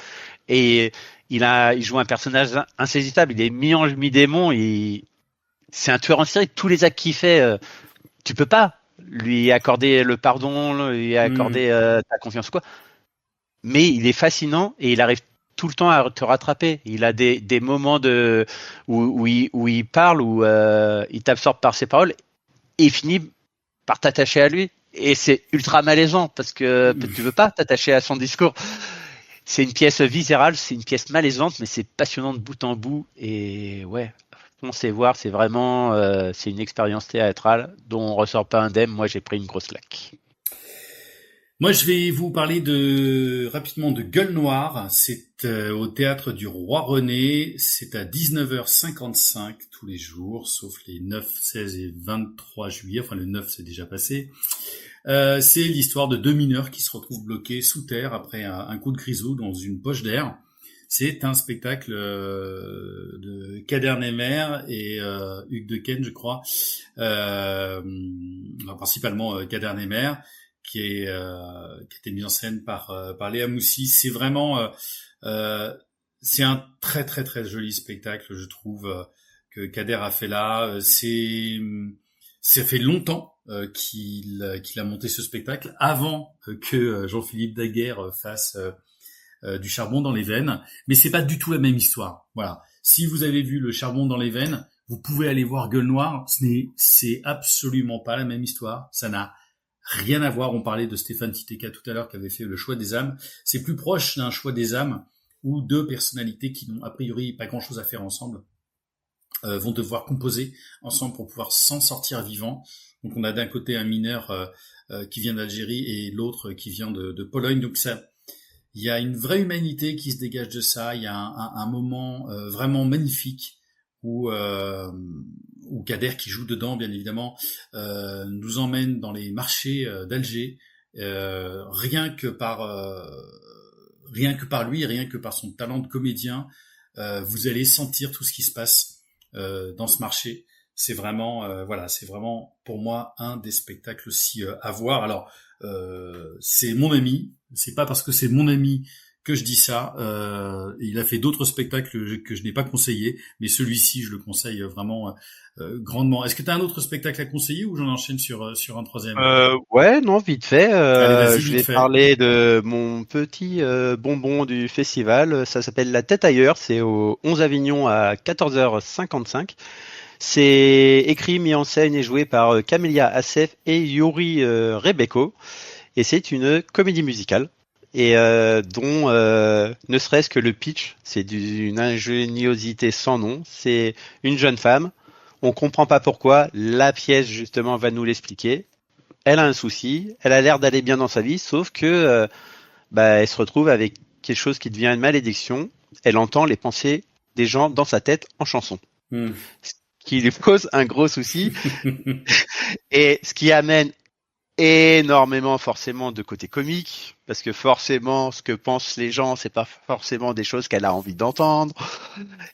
et il joue un personnage insaisissable. Il est mi-ange mi-démon. C'est un tueur en série. Tous les actes qu'il fait, tu peux pas lui accorder le pardon, lui accorder ta confiance quoi. Mais il est fascinant et il arrive tout le temps à te rattraper. Il a des moments où il parle, où il t'absorbe par ses paroles et il finit par t'attacher à lui. Et c'est ultra malaisant parce que tu veux pas t'attacher à son discours. C'est une pièce viscérale, c'est une pièce malaisante, mais c'est passionnant de bout en bout. Et ouais, foncez voir, c'est vraiment c'est une expérience théâtrale dont on ressort pas indemne. Moi, j'ai pris une grosse claque. Moi, je vais vous parler rapidement de Gueule Noire. C'est au théâtre du Roi René. C'est à 19h55 tous les jours, sauf les 9, 16 et 23 juillet. Enfin, le 9, c'est déjà passé. C'est l'histoire de deux mineurs qui se retrouvent bloqués sous terre après un coup de grisou dans une poche d'air. C'est un spectacle de Kader Nemer et Hugues Dequesne, je crois. Principalement Kader Nemer, qui a été mis en scène par Léa Moussi. C'est vraiment c'est un très très très joli spectacle, je trouve, que Kader a fait là. Ça fait longtemps qu'il a monté ce spectacle, avant que Jean-Philippe Daguerre fasse du charbon dans les veines, mais c'est pas du tout la même histoire. Voilà. Si vous avez vu le charbon dans les veines, vous pouvez aller voir Gueule Noire. C'est absolument pas la même histoire. Ça n'a rien à voir. On parlait de Stéphane Titeka tout à l'heure qui avait fait le choix des âmes. C'est plus proche d'un choix des âmes où deux personnalités qui n'ont a priori pas grand-chose à faire ensemble vont devoir composer ensemble pour pouvoir s'en sortir vivant. Donc on a d'un côté un mineur qui vient d'Algérie et l'autre qui vient de Pologne. Donc ça, il y a une vraie humanité qui se dégage de ça. Il y a un moment vraiment magnifique où Kader, qui joue dedans, bien évidemment, nous emmène dans les marchés d'Alger, rien que par lui, rien que par son talent de comédien. Vous allez sentir tout ce qui se passe dans ce marché. C'est vraiment, c'est vraiment pour moi un des spectacles aussi à voir. Alors, c'est mon ami. C'est pas parce que c'est mon ami que je dis ça. Il a fait d'autres spectacles que je n'ai pas conseillés, mais celui-ci, je le conseille vraiment grandement. Est-ce que tu as un autre spectacle à conseiller ou j'en enchaîne sur un troisième? Ouais, non, vite fait. Allez, vas-y, Je vite vais fait. parler de mon petit bonbon du festival. Ça s'appelle La Tête ailleurs. C'est au 11 Avignon à 14h55. C'est écrit, mis en scène et joué par Camélia Assef et Yuri Rebeko. Et c'est une comédie musicale. Et dont ne serait-ce que le pitch, c'est d'une ingéniosité sans nom. C'est une jeune femme, on comprend pas pourquoi, la pièce justement va nous l'expliquer. Elle a un souci, elle a l'air d'aller bien dans sa vie, sauf que elle se retrouve avec quelque chose qui devient une malédiction. Elle entend les pensées des gens dans sa tête en chanson. Ce qui lui cause un gros souci. Et ce qui amène énormément forcément de côté comique, parce que forcément ce que pensent les gens, c'est pas forcément des choses qu'elle a envie d'entendre.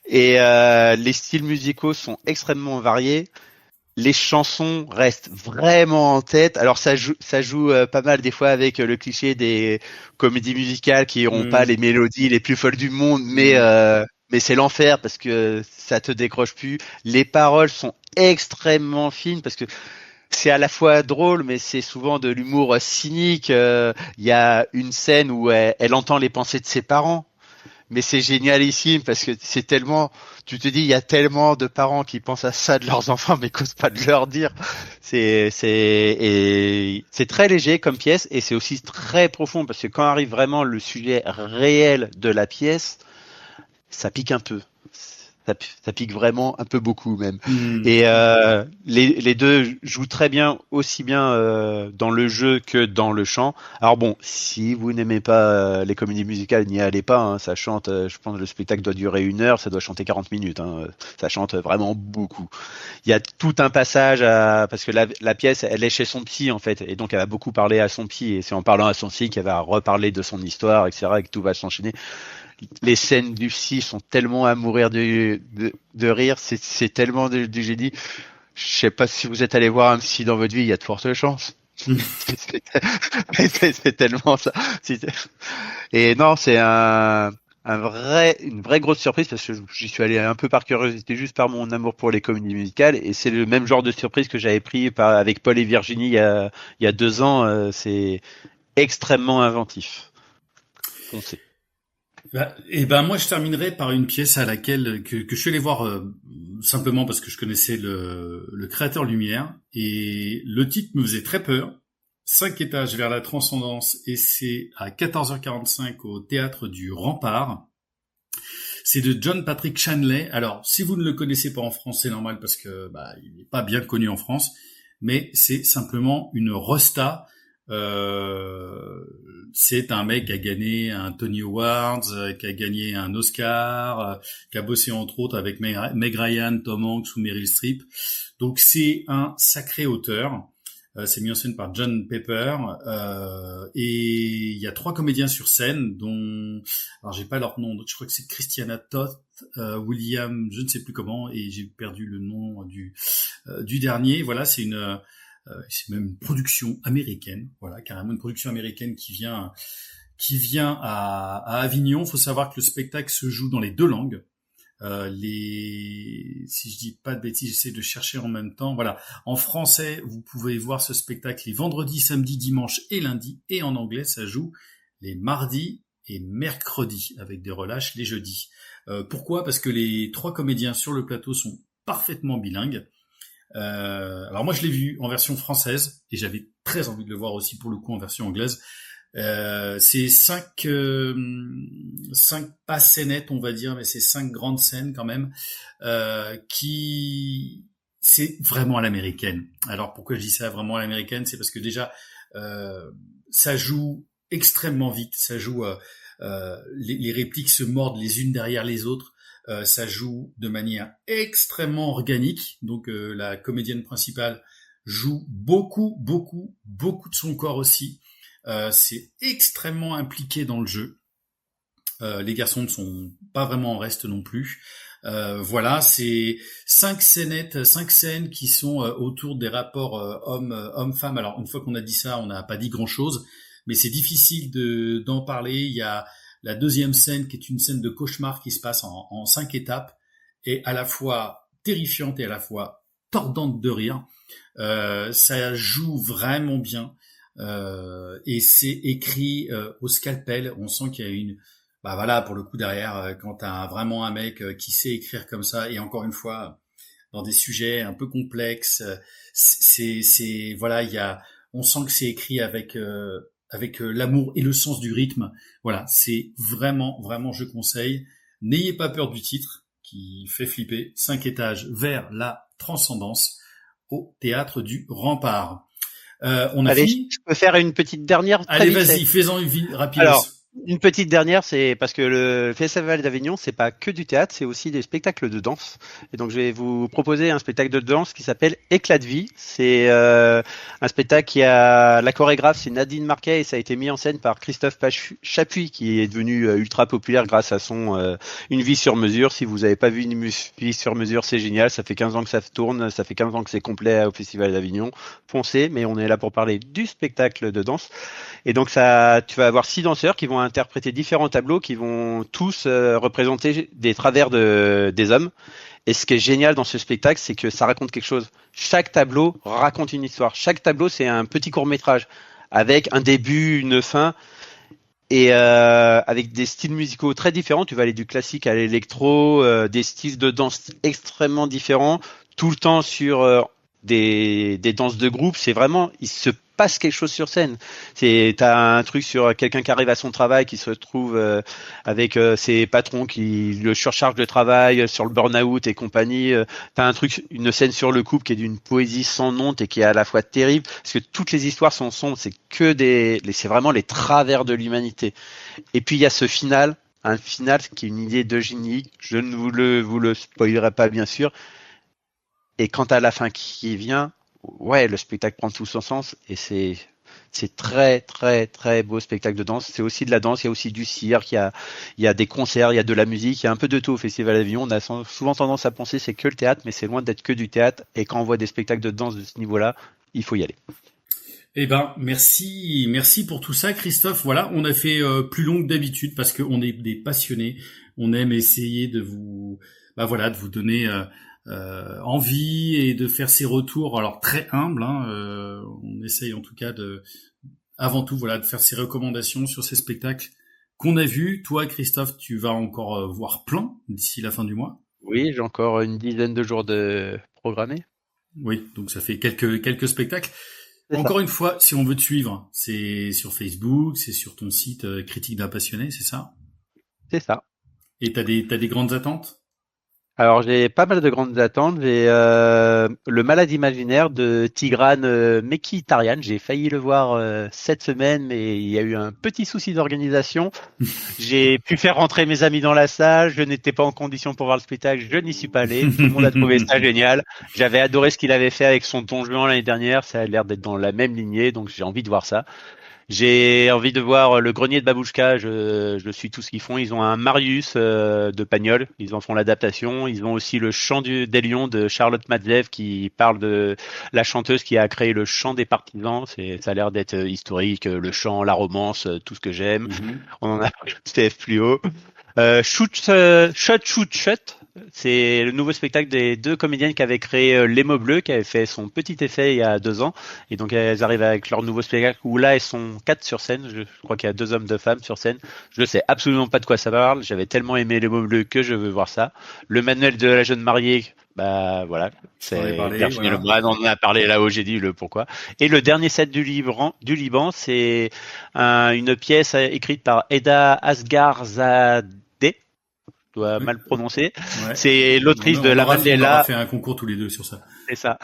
Et les styles musicaux sont extrêmement variés. Les chansons restent vraiment en tête. Alors ça joue pas mal des fois avec le cliché des comédies musicales qui n'auront pas les mélodies les plus folles du monde, mais c'est l'enfer parce que ça te décroche plus. Les paroles sont extrêmement fines parce que c'est à la fois drôle, mais c'est souvent de l'humour cynique. Il y a une scène où elle entend les pensées de ses parents, mais c'est génialissime parce que c'est tellement, tu te dis, il y a tellement de parents qui pensent à ça de leurs enfants, mais qu'osent pas de leur dire. C'est très léger comme pièce et c'est aussi très profond parce que quand arrive vraiment le sujet réel de la pièce, ça pique un peu. Ça pique vraiment un peu beaucoup même. Et les deux jouent très bien, aussi bien dans le jeu que dans le chant. Alors bon, si vous n'aimez pas les comédies musicales, n'y allez pas. Hein, ça chante, je pense que le spectacle doit durer 1 heure, ça doit chanter 40 minutes. Hein, ça chante vraiment beaucoup. Il y a tout un passage parce que la pièce, elle est chez son psy en fait, et donc elle va beaucoup parler à son psy. Et c'est en parlant à son psy qu'elle va reparler de son histoire, etc. Et que tout va s'enchaîner. Les scènes du psy sont tellement à mourir de rire, c'est tellement du génie. Je sais pas si vous êtes allé voir un psy dans votre vie, il y a de fortes chances. c'est tellement ça. Et non, c'est un une vraie grosse surprise parce que j'y suis allé un peu par curiosité, juste par mon amour pour les comédies musicales, et c'est le même genre de surprise que j'avais pris avec Paul et Virginie il y a 2 ans. C'est extrêmement inventif. Foncez. Et ben moi je terminerai par une pièce à laquelle que je suis allé voir simplement parce que je connaissais le créateur Lumière et le titre me faisait très peur. 5 étages vers la transcendance et c'est à 14h45 au théâtre du Rempart. C'est de John Patrick Shanley. Alors si vous ne le connaissez pas en France c'est normal parce que il n'est pas bien connu en France, mais c'est simplement une rosta. C'est un mec qui a gagné un Tony Awards, qui a gagné un Oscar, qui a bossé entre autres avec Meg Ryan, Tom Hanks ou Meryl Streep. Donc c'est un sacré auteur. C'est mis en scène par John Pepper et il y a 3 comédiens sur scène dont alors j'ai pas leur nom, je crois que c'est Christiana Toth, William, je ne sais plus comment et j'ai perdu le nom du dernier. Voilà, c'est même une production américaine, voilà, carrément une production américaine qui vient à Avignon. Il faut savoir que le spectacle se joue dans les 2 langues. Si je dis pas de bêtises, j'essaie de chercher en même temps. Voilà, en français, vous pouvez voir ce spectacle les vendredis, samedis, dimanches et lundis, et en anglais, ça joue les mardis et mercredis avec des relâches les jeudis. Pourquoi ? Parce que les 3 comédiens sur le plateau sont parfaitement bilingues. Alors moi je l'ai vu en version française et j'avais très envie de le voir aussi pour le coup en version anglaise. C'est 5 pas scénettes on va dire, mais c'est 5 grandes scènes quand même qui c'est vraiment à l'américaine. Alors pourquoi je dis ça vraiment à l'américaine ? C'est parce que déjà ça joue extrêmement vite, ça joue les répliques se mordent les unes derrière les autres. Ça joue de manière extrêmement organique. Donc la comédienne principale joue beaucoup de son corps aussi. C'est extrêmement impliqué dans le jeu. Les garçons ne sont pas vraiment en reste non plus. Voilà, c'est 5 scènes qui sont autour des rapports homme-femme. Alors une fois qu'on a dit ça, on n'a pas dit grand-chose, mais c'est difficile d'en parler. Il y a la deuxième scène qui est une scène de cauchemar qui se passe en 5 étapes et à la fois terrifiante et à la fois tordante de rire. Ça joue vraiment bien et c'est écrit au scalpel. On sent qu'il y a voilà, pour le coup derrière, quand t'as vraiment un mec qui sait écrire comme ça et encore une fois dans des sujets un peu complexes, voilà, on sent que c'est écrit avec l'amour et le sens du rythme. Voilà, c'est vraiment, je conseille. N'ayez pas peur du titre, qui fait flipper. 5 étages vers la transcendance au théâtre du Rempart. On a fini. Je peux faire une petite dernière. Allez, vas-y, fais-en une rapide. Alors, une petite dernière, c'est parce que le Festival d'Avignon, c'est pas que du théâtre, c'est aussi des spectacles de danse. Et donc, je vais vous proposer un spectacle de danse qui s'appelle Éclat de vie. C'est un spectacle qui a la chorégraphe, c'est Nadine Marquet, et ça a été mis en scène par Christophe Chapuis, qui est devenu ultra populaire grâce à son Une vie sur mesure. Si vous n'avez pas vu Une vie sur mesure, c'est génial. Ça fait 15 ans que ça tourne, ça fait 15 ans que c'est complet au Festival d'Avignon. Foncez, mais on est là pour parler du spectacle de danse. Et donc tu vas avoir 6 danseurs qui vont interpréter différents tableaux qui vont tous représenter des travers des hommes. Et ce qui est génial dans ce spectacle, c'est que ça raconte quelque chose. Chaque tableau raconte une histoire. Chaque tableau, c'est un petit court-métrage avec un début, une fin et avec des styles musicaux très différents. Tu vas aller du classique à l'électro, des styles de danse extrêmement différents, tout le temps sur des danses de groupe. C'est vraiment, il se passe quelque chose sur scène. T'as un truc sur quelqu'un qui arrive à son travail, qui se retrouve avec ses patrons qui le surchargent de travail, sur le burn-out et compagnie. T'as une scène sur le couple qui est d'une poésie sans nom et qui est à la fois terrible, parce que toutes les histoires sont sombres, c'est vraiment les travers de l'humanité. Et puis il y a ce final, un final qui est une idée d'Eugénie. Je ne vous le spoilerai pas bien sûr. Et quand à la fin qui vient, ouais, le spectacle prend tout son sens et c'est très très très beau spectacle de danse. C'est aussi de la danse, il y a aussi du cirque, il y a des concerts, il y a de la musique, il y a un peu de tout au Festival d'Avignon. On a souvent tendance à penser c'est que le théâtre, mais c'est loin d'être que du théâtre. Et quand on voit des spectacles de danse de ce niveau-là, il faut y aller. Eh ben, merci pour tout ça, Christophe. Voilà, on a fait plus long que d'habitude parce qu'on est des passionnés. On aime essayer de de vous donner envie et de faire ces retours. Alors très humbles, hein, on essaye en tout cas avant tout, de faire ces recommandations sur ces spectacles qu'on a vus. Toi, Christophe, tu vas encore voir plein d'ici la fin du mois. Oui, j'ai encore une dizaine de jours de programmés. Oui, donc ça fait quelques spectacles. C'est ça. Encore une fois, si on veut te suivre, c'est sur Facebook, c'est sur ton site Critique d'un passionné, c'est ça? C'est ça. Et t'as des grandes attentes? Alors j'ai pas mal de grandes attentes. J'ai le Malade imaginaire de Tigran Mekhitaryan. J'ai failli le voir cette semaine, mais il y a eu un petit souci d'organisation. J'ai pu faire rentrer mes amis dans la salle. Je n'étais pas en condition pour voir le spectacle. Je n'y suis pas allé. Tout le monde a trouvé ça génial. J'avais adoré ce qu'il avait fait avec son Don Juan l'année dernière. Ça a l'air d'être dans la même lignée, donc j'ai envie de voir ça. J'ai envie de voir le Grenier de Babouchka, je suis tout ce qu'ils font. Ils ont un Marius de Pagnol, ils en font l'adaptation. Ils ont aussi le Chant des Lions de Charlotte Madzev qui parle de la chanteuse qui a créé le Chant des Partisans. Ça a l'air d'être historique, le chant, la romance, tout ce que j'aime. On en a parlé de TF plus haut. Shoot, Shut. C'est le nouveau spectacle des deux comédiennes qui avaient créé Les Mots Bleus, qui avait fait son petit effet il y a 2 ans. Et donc elles arrivent avec leur nouveau spectacle où là elles sont 4 sur scène. Je crois qu'il y a 2 hommes, 2 femmes sur scène. Je ne sais absolument pas de quoi ça parle. J'avais tellement aimé Les Mots Bleus que je veux voir ça. Le manuel de la jeune mariée, bah voilà, c'est Virginie Lemoine, on en a parlé là-haut, j'ai dit le pourquoi. Et le dernier set du Liban, c'est une pièce écrite par Eda Asgharzadeh. Je dois mal prononcer. Ouais. C'est l'autrice de La Mandela. On a fait un concours tous les deux sur ça. C'est ça.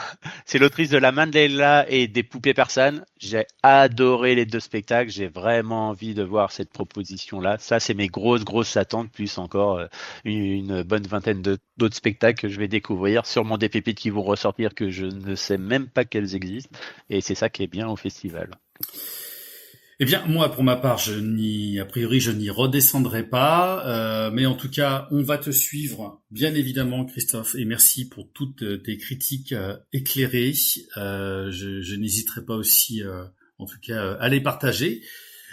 C'est l'autrice de La Mandela et des poupées persanes. J'ai adoré les 2 spectacles. J'ai vraiment envie de voir cette proposition-là. Ça, c'est mes grosses attentes, plus encore une bonne vingtaine d'autres spectacles que je vais découvrir. Sûrement des pépites qui vont ressortir que je ne sais même pas qu'elles existent. Et c'est ça qui est bien au festival. Eh bien, moi, pour ma part, je n'y redescendrai pas, mais en tout cas, on va te suivre, bien évidemment, Christophe, et merci pour toutes tes critiques éclairées. Je n'hésiterai pas aussi, en tout cas, à les partager.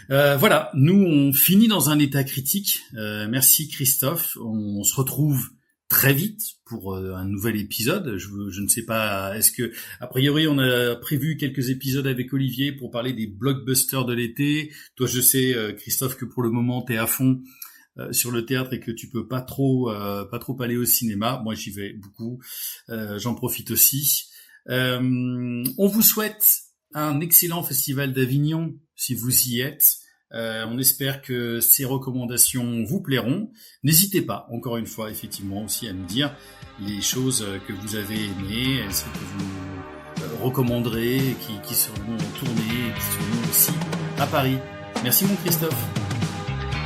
Voilà, nous, on finit dans un état critique. Merci, Christophe. On se retrouve très vite pour un nouvel épisode. Je ne sais pas, est-ce que, a priori, on a prévu quelques épisodes avec Olivier pour parler des blockbusters de l'été. Toi, je sais, Christophe, que pour le moment, t'es à fond sur le théâtre et que tu peux pas trop aller au cinéma. Moi, j'y vais beaucoup. J'en profite aussi. On vous souhaite un excellent festival d'Avignon si vous y êtes. On espère que ces recommandations vous plairont. N'hésitez pas, encore une fois, effectivement, aussi à nous dire les choses que vous avez aimées, celles que vous recommanderez, qui seront tournées, qui seront aussi à Paris. Merci mon Christophe.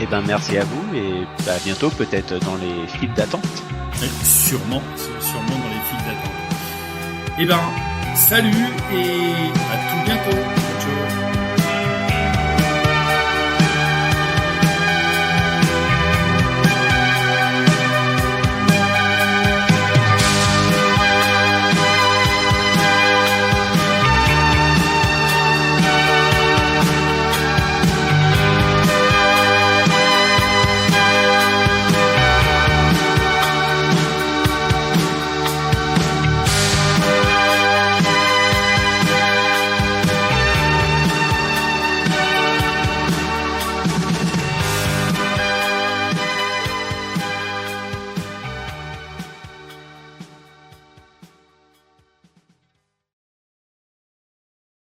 Eh ben merci à vous et à bientôt peut-être dans les files d'attente. Sûrement dans les files d'attente. Eh ben, salut et à tout bientôt.